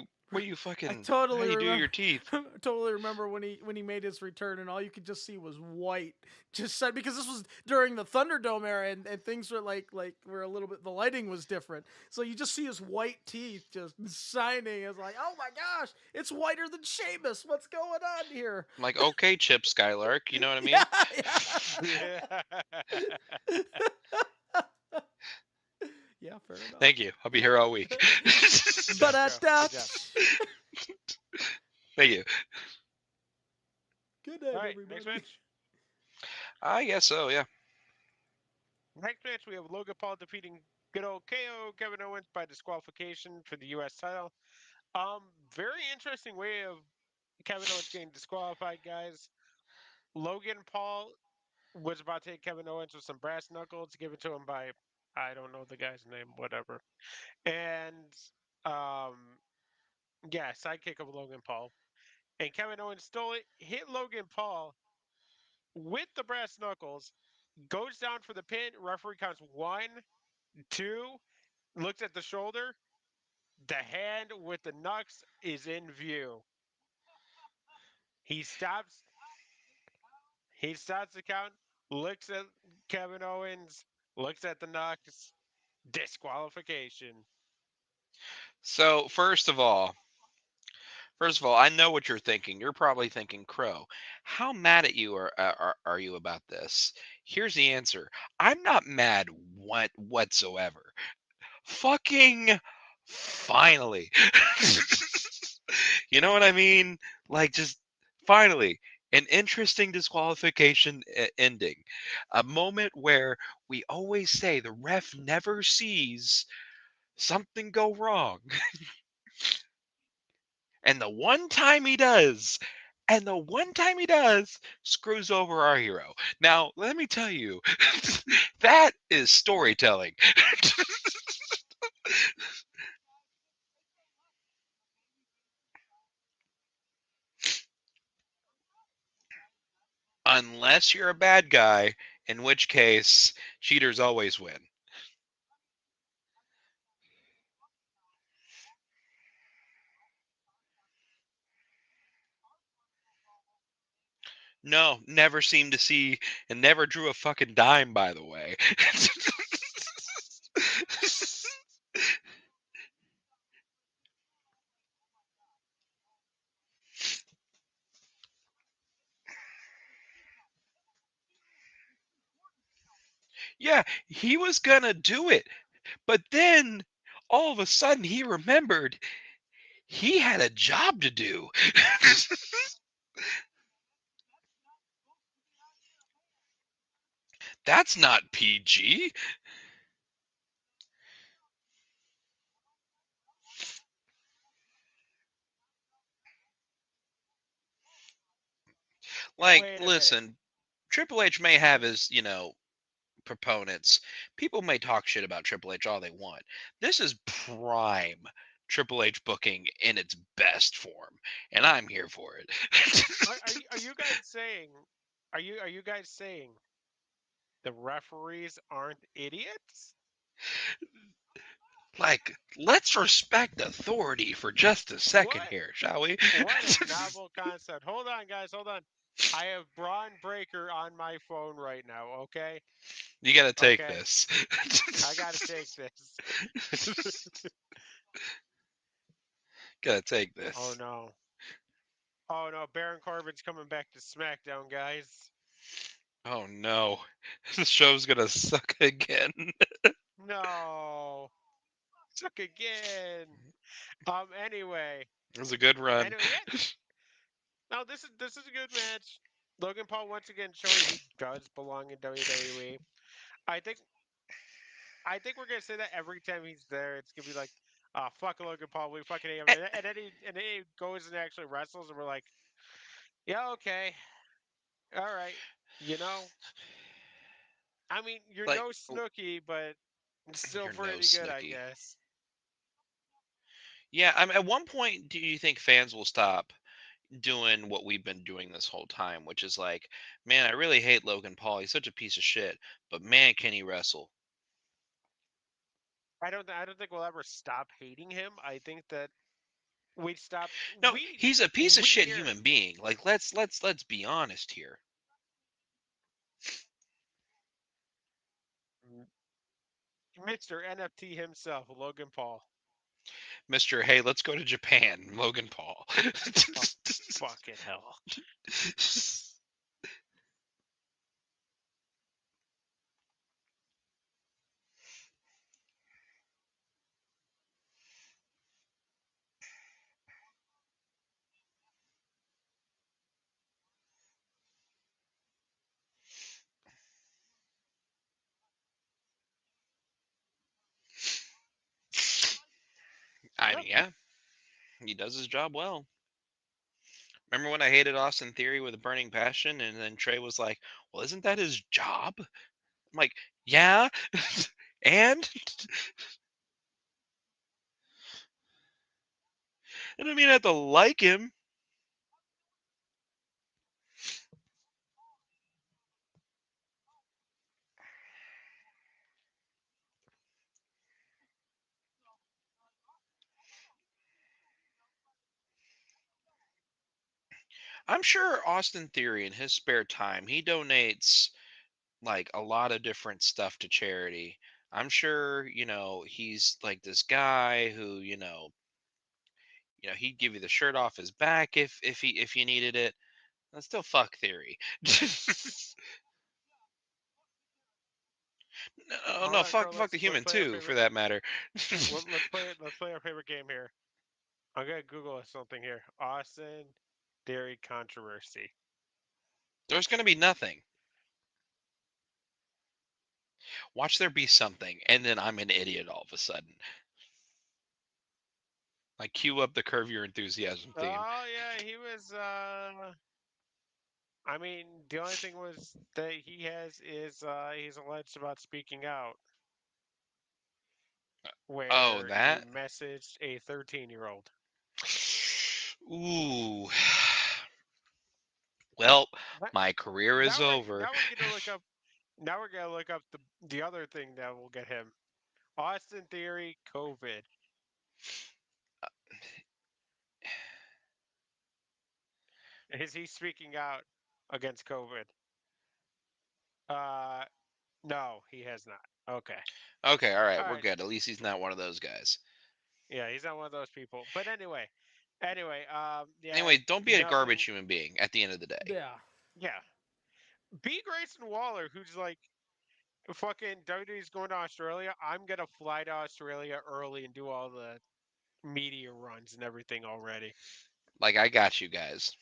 you fucking? I totally how do you remember. do your teeth? Totally remember when he made his return and all you could just see was white. Just said because this was during the Thunderdome era and things were like were a little bit the lighting was different. So you just see his white teeth just shining. It's like, oh my gosh, it's whiter than Sheamus. What's going on here? I'm like, okay, Chip Skylark. You know what I mean? Yeah. Fair enough. Thank you. I'll be here all week. Good But job, at Joe. Good that. job. Thank you. Good All night, right, next everybody. match. I guess so. Yeah. Next match, we have Logan Paul defeating good old KO Kevin Owens by disqualification for the U.S. title. Very interesting way of Kevin Owens getting disqualified, guys. Logan Paul was about to hit Kevin Owens with some brass knuckles given to him by, I don't know the guy's name, whatever. And um, yeah, sidekick of Logan Paul. And Kevin Owens stole it, hit Logan Paul with the brass knuckles, goes down for the pin. Referee counts 1, 2, looks at the shoulder. The hand with the knucks is in view. He stops. He stops the count. Looks at Kevin Owens. Looks at the knucks. Disqualification. So first of all, I know what you're thinking. You're probably thinking, Crow, how mad at you are you about this? Here's the answer. I'm not mad whatsoever. Fucking finally. You know what I mean? Like, just finally, an interesting disqualification ending. A moment where we always say the ref never sees something go wrong. And the one time he does, and the one time he does, screws over our hero. Now, let me tell you, that is storytelling. Unless you're a bad guy, in which case, cheaters always win. No, never seemed to see, and never drew a fucking dime, by the way. Yeah, he was gonna do it, but then all of a sudden he remembered he had a job to do. That's not PG. Like, Wait a minute. listen, Triple H may have his, proponents. People may talk shit about Triple H all they want. This is prime Triple H booking in its best form, and I'm here for it. Are you guys saying? Are you guys saying the referees aren't idiots? Like, let's respect authority for just a second What? here, shall we? What a novel concept. Hold on, guys. Hold on. I have Braun Breaker on my phone right now. Okay. You gotta take Okay. this. I gotta take this. Gotta take Oh this. no. Oh no. Baron Corbin's coming back to SmackDown, guys. Oh no. The show's gonna suck again. No. Suck again. Anyway. It was a good run. Anyway, yeah. No, this is a good match. Logan Paul once again showing he does belong in WWE. I think I think we're gonna say that every time he's there. It's gonna be like, fuck Logan Paul, we fucking hate him. And then he goes and actually wrestles, and we're like, yeah, okay, all right. You know, I mean, you're Like, no Snooki, but it's still you're no pretty good, I Snooky. guess. Yeah, at one point, do you think fans will stop doing what we've been doing this whole time, which is like, man, I really hate Logan Paul. He's such a piece of shit, but man, can he wrestle? I don't think we'll ever stop hating him. I think that we stop. No, We he's a piece of we shit hear human being. Like, let's be honest here. Mr. NFT himself, Logan Paul. Mr. Hey, let's go to Japan, Logan Paul. Oh, fucking hell. Yeah, he does his job well. Remember when I hated Austin Theory with a burning passion, and then Trey was like, "Well, isn't that his job?" I'm like, "Yeah," and I don't mean I have to like him. I'm sure Austin Theory in his spare time he donates like a lot of different stuff to charity. I'm sure, he's like this guy who, he'd give you the shirt off his back if you needed it. That's still fuck Theory. No, Hold no, on, fuck Crow. fuck the Let's human play our too, for favorite. that matter. Let's play it. Let's play our favorite game here. I'm gonna Google something here. Austin Theory controversy. There's gonna be nothing. Watch there be something, and then I'm an idiot all of a sudden. Like cue up the Curve Your Enthusiasm theme. Oh yeah, he was. I mean, the only thing was that he has is he's alleged about speaking out, Oh, where he that. messaged a 13-year-old. Ooh. Well, But my career is over. now we're gonna look up. Now we're gonna look up the other thing that will get him. Austin Theory COVID. Is he speaking out against COVID? Uh, no, he has not. Okay. Okay, all right, All we're right. good. At least he's not one of those guys. Yeah, he's not one of those people. But anyway, yeah, Anyway, don't be a nothing. garbage human being at the end of the day. Yeah. Yeah, B. Grayson Waller, who's like fucking WWE's going to Australia. I'm gonna fly to Australia early and do all the media runs and everything already. Like, I got you guys.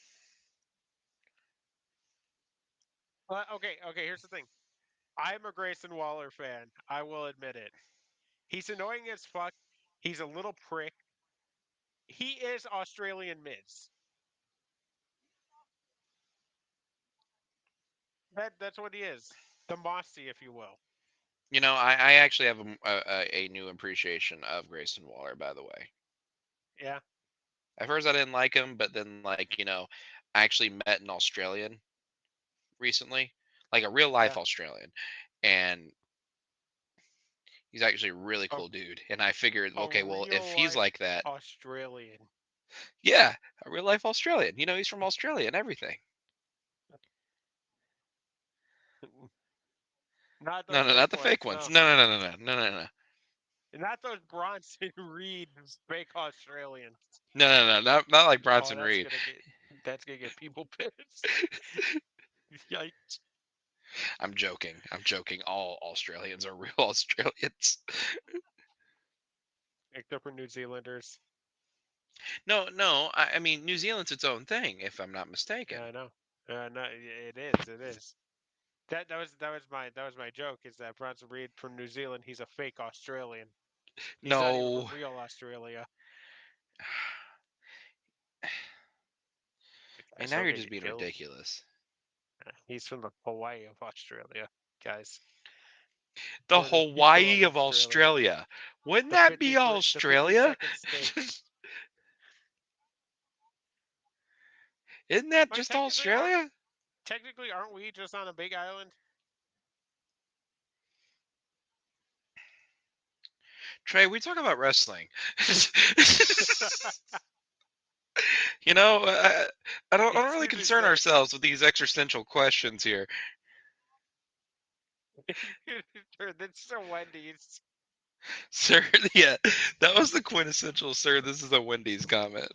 Okay. Here's the thing. I'm a Grayson Waller fan. I will admit it. He's annoying as fuck. He's a little prick. He is Australian Miz. That's what he is. The Mossy, if you will. I actually have a new appreciation of Grayson Waller, by the way. Yeah, At first, I didn't like him, but then, like, I actually met an Australian recently, like a real life yeah. Australian, and he's actually a really A, cool dude. And I figured, a okay, well, if real he's life like that, Australian. yeah, a real life Australian. He's from Australia and everything. Not No, those no, not fake the fake ones. ones. No, No, no, no, no, no, no, no, no, not those Bronson Reed fake Australians. no, no, no, not like Oh, Bronson Reed. that's gonna get people pissed. Yikes! I'm joking. I'm joking. All Australians are real Australians. Except for New Zealanders. No, no. I mean, New Zealand's its own thing, if I'm not Yeah, mistaken. I know. No, it is. It is. That was my joke. Is that Bronson Reed from New Zealand? He's a fake Australian. He's not even from No. real Australia. And Guys, now he'll you're get just you being killed. ridiculous. He's from the Hawaii of Australia, guys. The Or the people of Hawaii of Australia. Australia. Wouldn't The that be the Australia? 52nd state. Isn't that Like just Australia? technically aren't we just on a big island? Trey, we talk about wrestling. I don't really Excuse me, concern sir. ourselves with these existential questions here. Sir, this is a Wendy's. Sir, yeah, that was the quintessential, sir, this is a Wendy's comment.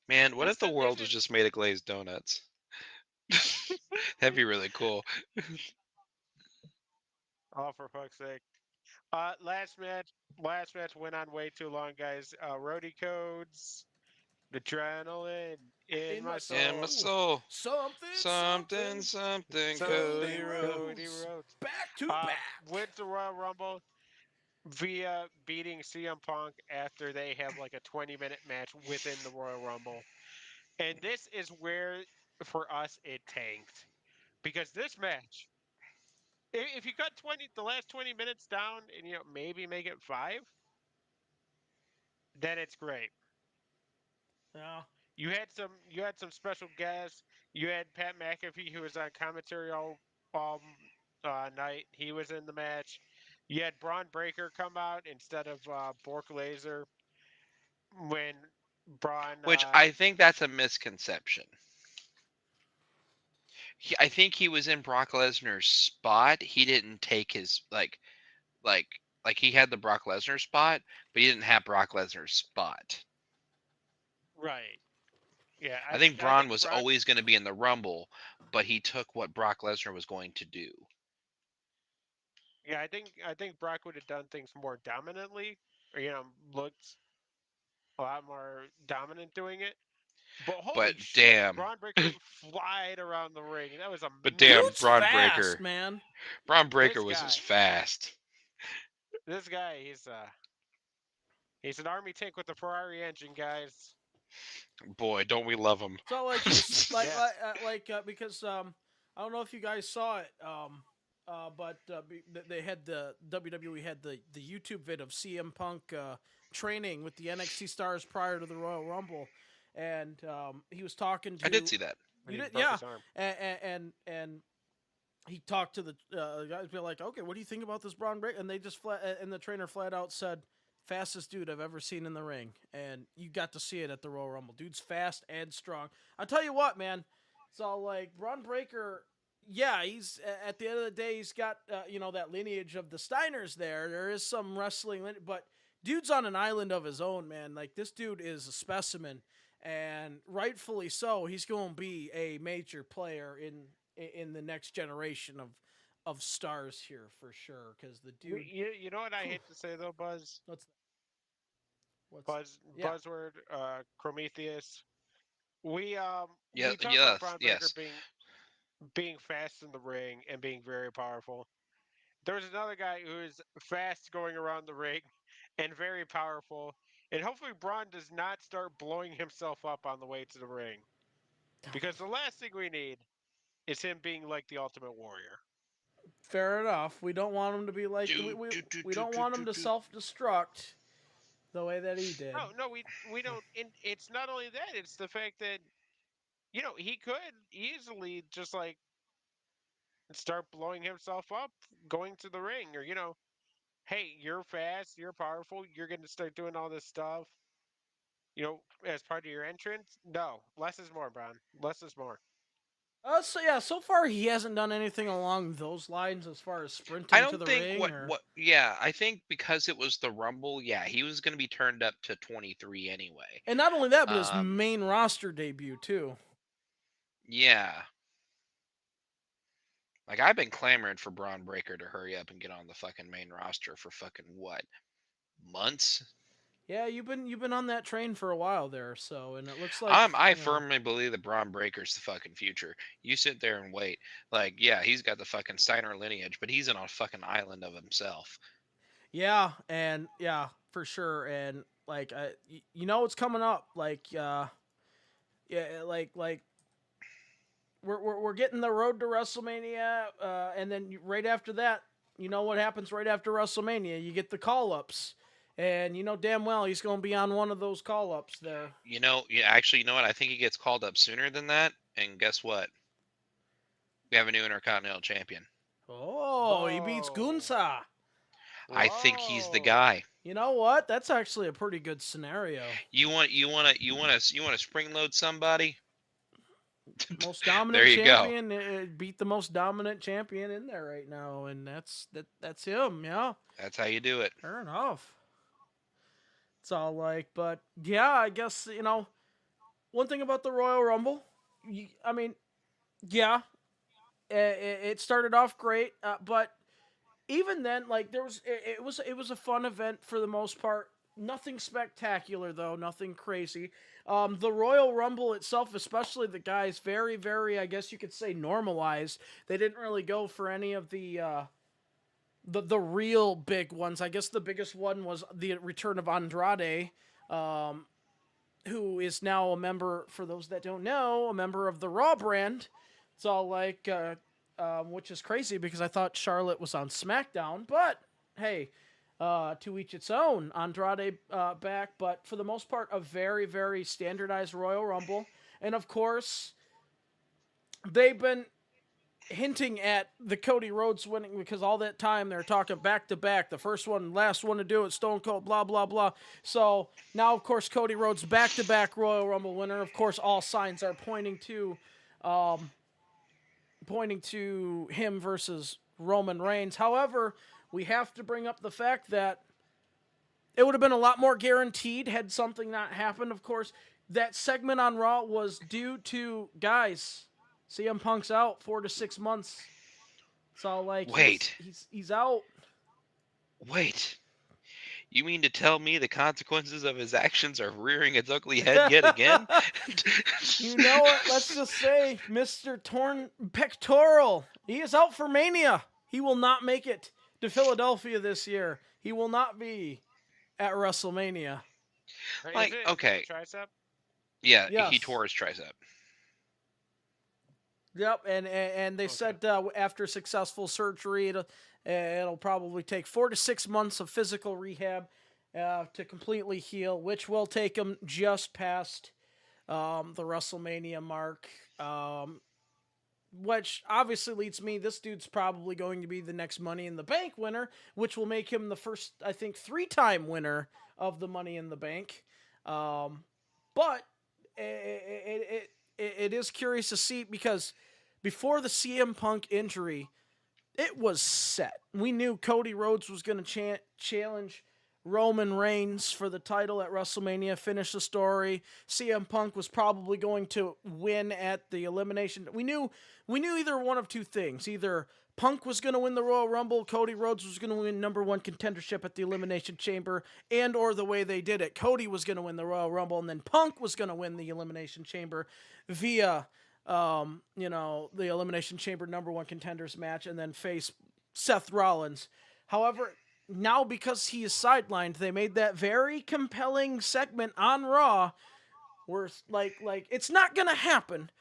Man, what if the This world was is just made of glazed donuts? That'd be really cool. oh, for fuck's sake. Last match. Last match went on way too long, guys. Roadie codes. Adrenaline in In my my In my soul. soul, soul, something, something, something, something, Cody Something Cody Rhodes. Cody Rhodes, Rhodes. back to back. Wins the Royal Rumble. via beating CM Punk after they have like a 20-minute match within the Royal Rumble. And this is where, for us, it tanked. Because this match, if you cut the last 20 minutes down and maybe make it 5, then it's great. Yeah. You had some special guests. You had Pat McAfee, who was on commentary all night. He was in the match. You had Braun Breaker come out instead of Bork Laser when Braun. Which I think that's a misconception. I think he was in Brock Lesnar's spot. He didn't take his like he had the Brock Lesnar spot, but he didn't have Brock Lesnar's spot. Right. Yeah, I think I Braun think was Brock. always going to be in the Rumble, but he took what Brock Lesnar was going to do. Yeah, I think Brock would have done things more dominantly, or looked a lot more dominant doing it. But But holy shit, damn, Braun Breaker flied around the ring. That was but damn, Dude's amazing. Braun fast, Breaker, man. Braun Breaker This was as guy, fast. this guy, he's an army tank with a Ferrari engine, guys. Boy, don't we love him? So like he's Yes. because I don't know if you guys saw it but they had the WWE had the YouTube vid of CM Punk training with the NXT stars prior to the Royal Rumble, and he was talking I did to see that. And you he did broke yeah, his arm. and he talked to the guys, be like, okay, what do you think about this Braun Breaker? And they just and the trainer flat out said, fastest dude I've ever seen in the ring, and you got to see it at the Royal Rumble. Dude's fast and strong. I tell you what, man. So like Braun Breaker, yeah, he's at the end of the day, he's got that lineage of the Steiners. There is some wrestling, but dude's on an island of his own, man. Like this dude is a specimen, and rightfully so. He's going to be a major player in the next generation of stars here for sure. Because the dude, You know what I whew, hate to say though, Buzz? what's what's Buzz yeah. buzzword Prometheus. Yeah, We talk about yes, Braun Breaker yes. being fast in the ring and being very powerful. There's another guy who's fast going around the ring and very powerful. And hopefully Braun does not start blowing himself up on the way to the ring. Because the last thing we need is him being like the Ultimate Warrior. Fair enough. We don't want him to be like Do, do, do, we do, don't do, want do, him to do. self destruct the way that he did. No, we don't. And it's not only that; it's the fact that he could easily just like start blowing himself up going to the ring, or hey, you're fast, you're powerful, you're going to start doing all this stuff, as part of your entrance. No, less is more, Brian. Less is more. So yeah, so far he hasn't done anything along those lines as far as I sprinting to don't the think ring or. yeah, I think because it was the Rumble, yeah, he was going to be turned up to 23 anyway. And not only that, but his Um, main roster debut too. yeah. Like I've been clamoring for Braun Breaker to hurry up and get on the fucking main roster for fucking what? Months? Yeah, you've been on that train for a while there, so and it looks like I firmly believe that Braun Breaker's the fucking future. You sit there and wait. Like, yeah, he's got the fucking Steiner lineage, but he's in a fucking island of himself. yeah, and yeah, for sure, and like you know what's coming up, like yeah, like we're getting the road to WrestleMania, and then right after that, you know what happens right after WrestleMania? You get the call ups, and you know damn well he's going to be on one of those call ups there. Yeah, actually, you know what? I think he gets called up sooner than that. And guess what? We have a new Intercontinental Champion. Oh, he beats Whoa. Gunsa. I think he's the Whoa. guy. You know what? That's actually a pretty good scenario. You want to spring load somebody? Most There dominant you go. champion beat the most dominant champion in there right now, and that's him. Yeah, That's how you do it. fair enough. It's all like, but yeah, I guess one thing about the Royal Rumble. I mean, yeah, it started off great, but even then, like it was a fun event for the most part. Nothing spectacular though, nothing crazy. The Royal Rumble itself, especially the guys, very, very, I guess you could say, normalized. They didn't really go for any of the the real big ones. I guess the biggest one was the return of Andrade, um, who is now a member. For those that don't know, a member of the Raw brand. It's all like, which is crazy because I thought Charlotte was on SmackDown, but hey. To each its own. Andrade back, but for the most part, a very, very standardized Royal Rumble. And of course, they've been hinting at the Cody Rhodes winning because all that time they're talking back to back. The first one, last one to do it, Stone Cold, blah, blah, blah. So now, of course, Cody Rhodes back to back Royal Rumble winner. Of course, all signs are pointing to him versus Roman Reigns. However, we have to bring up the fact that it would have been a lot more guaranteed had something not happened. Of course, that segment on Raw was due to guys. CM Punk's out 4 to 6 months. So like Wait, he's out. wait. You mean to tell me the consequences of his actions are rearing its ugly head yet again? You know what? Let's just say Mr. Torn Pectoral. He is out for Mania. He will not make it to Philadelphia this year. He will not be at WrestleMania. Or Like, is it okay, a tricep? yeah, he Yes. tore his tricep. Yep, and they Okay. said after successful surgery, it'll probably take 4 to 6 months of physical rehab to completely heal, which will take him just past the WrestleMania mark. Which obviously leads me, this dude's probably going to be the next Money in the Bank winner, which will make him the first, I think, 3-time winner of the Money in the Bank. But it is curious to see because before the CM Punk injury, it was set. We knew Cody Rhodes was going to challenge Roman Reigns for the title at WrestleMania, finish the story. CM Punk was probably going to win at the elimination. We knew either one of two things. Either Punk was going to win the Royal Rumble, Cody Rhodes was going to win number one contendership at the Elimination Chamber, and or the way they did it, Cody was going to win the Royal Rumble, and then Punk was going to win the Elimination Chamber via the Elimination Chamber number one contenders match and then face Seth Rollins. However, now because he is sidelined, they made that very compelling segment on Raw where like it's not gonna happen.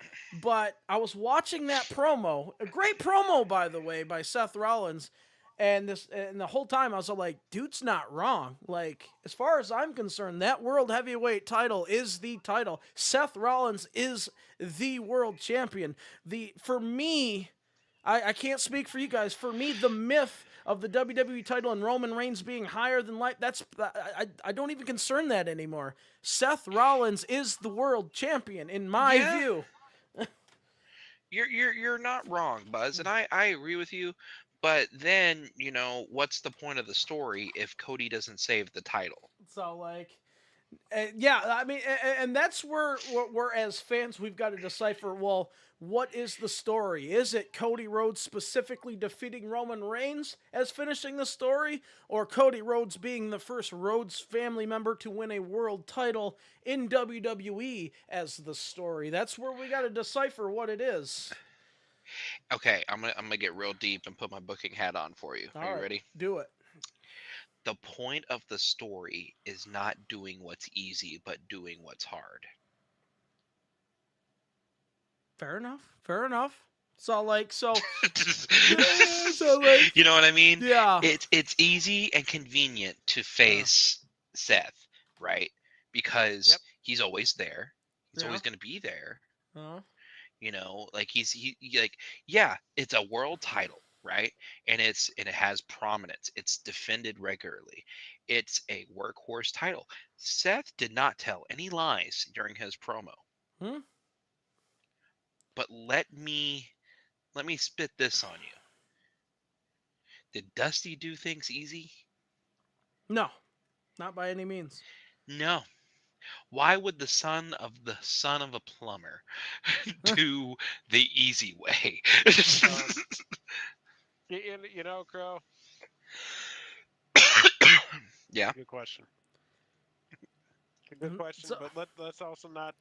But I was watching that promo, a great promo by the way by Seth Rollins, and the whole time I was like, dude's not wrong. Like, as far as I'm concerned, that world heavyweight title is the title. Seth Rollins is the world champion. For me, I can't speak for you guys. For me, the myth of the WWE title and Roman Reigns being higher than life, I don't even concern that anymore. Seth Rollins is the world champion in my Yeah, view. you're not wrong, Buzz, and I agree with you. But then, what's the point of the story if Cody doesn't save the title? So like, yeah, I mean, and that's where as fans we've got to decipher. Well, what is the story? Is it Cody Rhodes specifically defeating Roman Reigns as finishing the story, or Cody Rhodes being the first Rhodes family member to win a world title in WWE as the story? That's where we got to decipher what it is. Okay, I'm gonna get real deep and put my booking hat on for you. Are All you right, ready? do it. The point of the story is not doing what's easy, but doing what's hard. Fair enough. Fair enough. So like, You know what I mean? yeah. It's easy and convenient to Uh, face Seth, right? Because Yep. he's always there. He's yeah. always going to be there. Uh, Like like, yeah, it's a world title, right? And it has prominence. It's defended regularly. It's a workhorse title. Seth did not tell any lies during his promo. hmm? But let me spit this on you. Did Dusty do things easy? No, not by any means. No. Why would the son of a plumber do the easy way? Um, Crow. Yeah. Good question. A good Mhm. question. So, But let's also not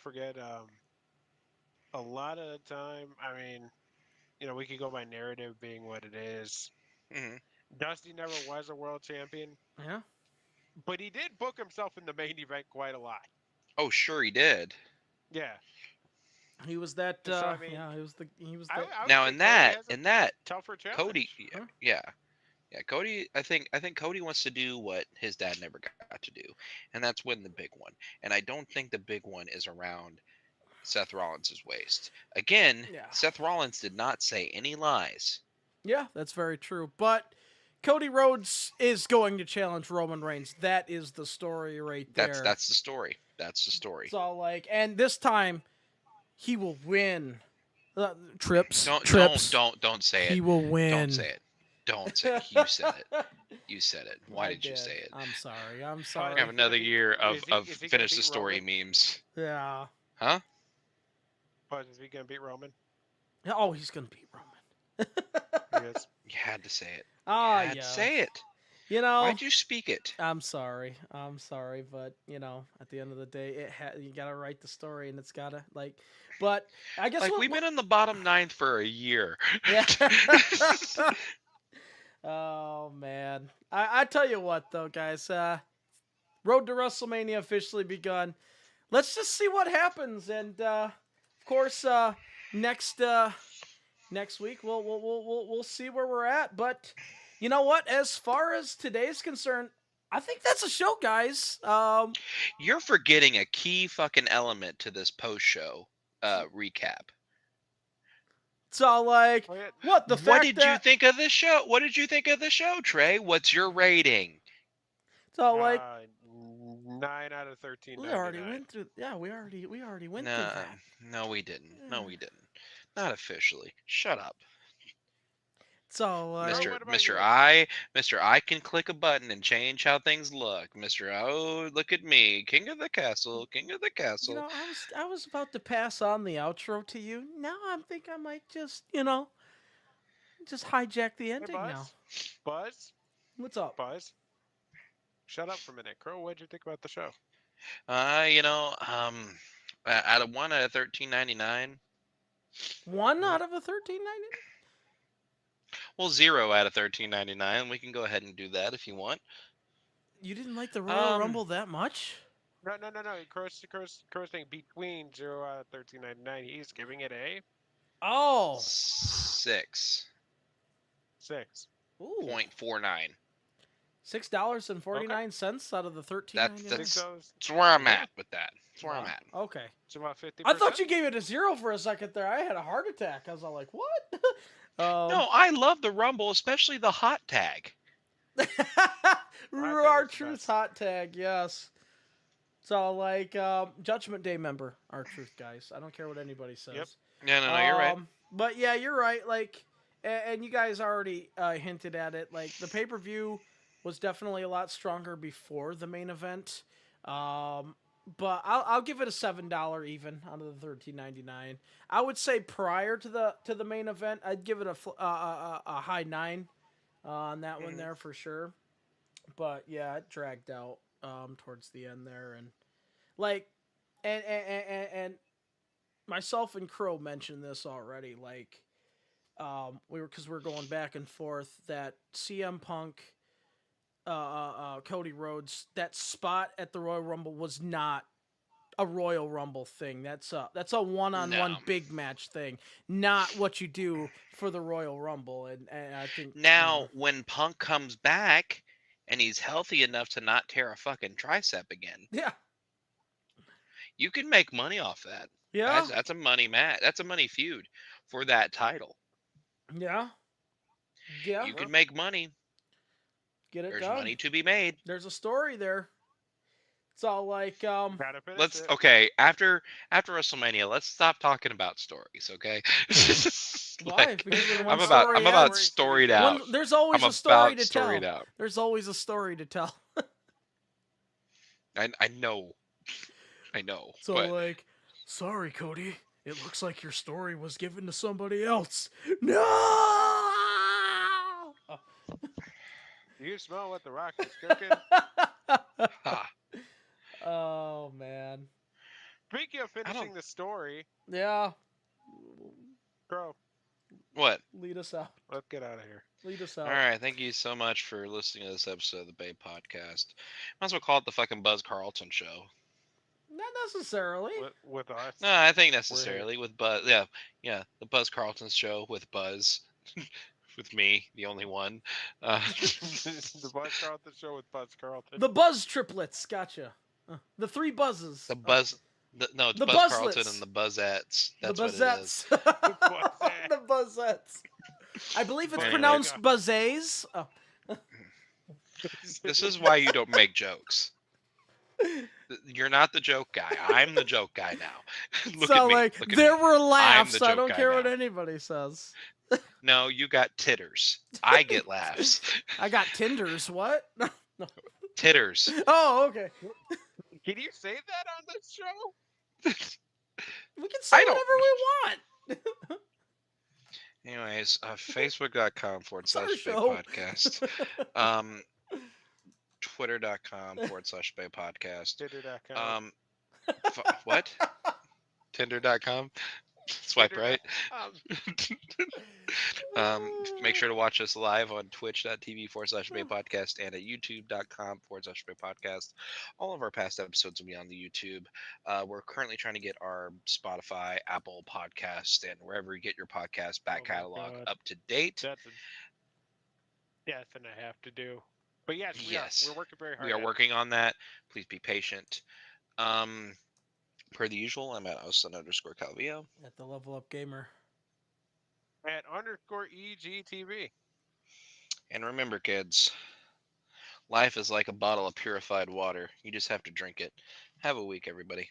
forget. A lot of the time, I mean, we could go by narrative being what it is. Hmm. Dusty never was a world champion, Yeah. but he did book himself in the main event quite a lot. Oh, sure he did. Yeah. He was that. So I mean, Yeah, he was I, that. I would Now say Cody has a in that tougher Cody, challenge. yeah, Huh? yeah, Cody. I think Cody wants to do what his dad never got to do, and that's win the big one. And I don't think the big one is around Seth Rollins' waist. Again, Yeah. Seth Rollins did not say any lies. Yeah, that's very true. But Cody Rhodes is going to challenge Roman Reigns. That is the story right there. That's the story. That's the story. So like, and this time he will win. Trips, Don't trips. don't say He it. will Don't win. say it. Don't say it. You said it. You said it. Why I did you did. say it? I'm sorry. I'm But Have sorry. is he gonna another beat? year of Is he gonna finish the beat story Roman? memes. Yeah. Huh? But is he gonna beat Roman? Oh, he's gonna beat Roman. He is. You had to say it. Ah, You had to yes. say it. You know, Why'd you speak it? I'm sorry. I'm sorry, but at the end of the day, you gotta write the story, and it's gotta like. But I guess Like we've been in the bottom ninth for a year. yeah. Oh man, I tell you what though, guys. Road to WrestleMania officially begun. Let's just see what happens, and of course, next next week we'll see where we're at. But you know what? As far as today's concerned, I think that's a show, guys. You're forgetting a key fucking element to this post show recap. So like, Oh, yeah. what the What fact did you that think of the show? What did you think of the show, Trey? What's your rating? so like 9 out of 13. we already went through. Yeah, we already went through No, that. no, we didn't. No, we didn't. Not officially. Shut up. So Bro, like, what about Mr. you? I can click a button and change how things look. Mr. Oh, look at me, king of the castle, king of the castle. I was about to pass on the outro to you. Now think I might just hijack the Hey, ending now. Buzz. Buzz. What's up? Buzz. Shut up for a minute, Crow. What'd you think about the show? You know, out of 1 out of 13.99. 1 out of a 13.99. Well, 0 out of 13.99. We can go ahead and do that if you want. You didn't like the Royal Um, Rumble that much? No. Crow's saying between 0 out of 13.99. He's giving it a Oh, 6.49. 6. ooh, $6.49 out of the That's 13.99. Six dollars. that's where I'm Yeah. at with that. That's where I'm at. Okay, It's about 50%. I thought you gave it a 0 for a second there. I had a heart attack. I was all like, "What?" No, I love the Rumble, especially the hot tag. Our was the truth best. hot tag, yes. So like, Judgment Day member, our truth guys. I don't care what anybody says. Yep. No, you're right. But yeah, you're right. Like, and you guys already hinted at it. Like, the pay per view was definitely a lot stronger before the main event. But I'll give it a $7 even out of the $13.99. I would say prior to the main event, I'd give it a high 9 on that one Mhm. there for sure. But yeah, it dragged out towards the end there, and like, and myself and Crow mentioned this already. Like, because we're going back and forth that CM Punk, Cody Rhodes, that spot at the Royal Rumble was not a Royal Rumble thing. That's a one-on-one No. big match thing, not what you do for the Royal Rumble. And I think Now, when Punk comes back and he's healthy enough to not tear a fucking tricep again, yeah, you can make money off that. yeah, That's a money match. That's a money feud for that title. yeah, yeah. You can make money. Get it There's done. money to be made. There's a story there. It's all like Gotta finish Let's it. okay, after WrestleMania, let's stop talking about stories, okay? why? Like, Because when I'm one about story I'm about ends, storied One- out. there's always I'm a story about to storied tell. out. There's always a story to tell. I know. I know. So But like, sorry, Cody. It looks like your story was given to somebody else. No. Do you smell what the Rock is cooking? ha, Oh man. Speaking of I don't finishing the story, Yeah. Crow, What? Lead us out. Let's get out of here. Lead us All out. right, thank you so much for listening to this episode of the Bay Podcast. Might as well call it the fucking Buzz Carlton Show. Not necessarily. With us. No, I think We're here. necessarily with Buzz. Yeah, yeah, the Buzz Carlton Show with Buzz, with me, the only one. The Buzz Carlton Show with Buzz Carlton. The Buzz triplets. Gotcha. The three buzzes. The Buzz. No, it's The Buzz Carlton Buzzlets. and the Buzzettes. That's the what it is. Buzzettes. Buzzette. The Buzzettes. I believe it's Anyway. pronounced Buzzays. Oh. This is why you don't make jokes. You're not the joke guy. I'm the joke guy now. Look So at me. like Look at there me. were laughs. the I joke don't guy care what now. anybody says. No, you got titters. I get laughs. I got Tinders. What? Titters. Oh, okay. Can you say that on this show? We can say I don't- whatever we want. Anyways, facebook.com/Bay It's our show. Podcast. Twitter.com/Bay Podcast. Tinder.com. What? Tinder.com. Swipe right. Make sure to watch us live on twitch.tv/Bay Podcast and at youtube.com/Bay Podcast. All of our past episodes will be on the YouTube. We're currently trying to get our Spotify, Apple Podcast, and wherever you get your podcast back Oh my catalog God. up to date. That's a death and a half to do. But yes, Yes. we're working very hard. We are at it. working on that. Please be patient. Per the usual, I'm at Austin_Calvillo. At the Level Up Gamer. At _EGTV. And remember, kids, life is like a bottle of purified water. You just have to drink it. Have a week, everybody.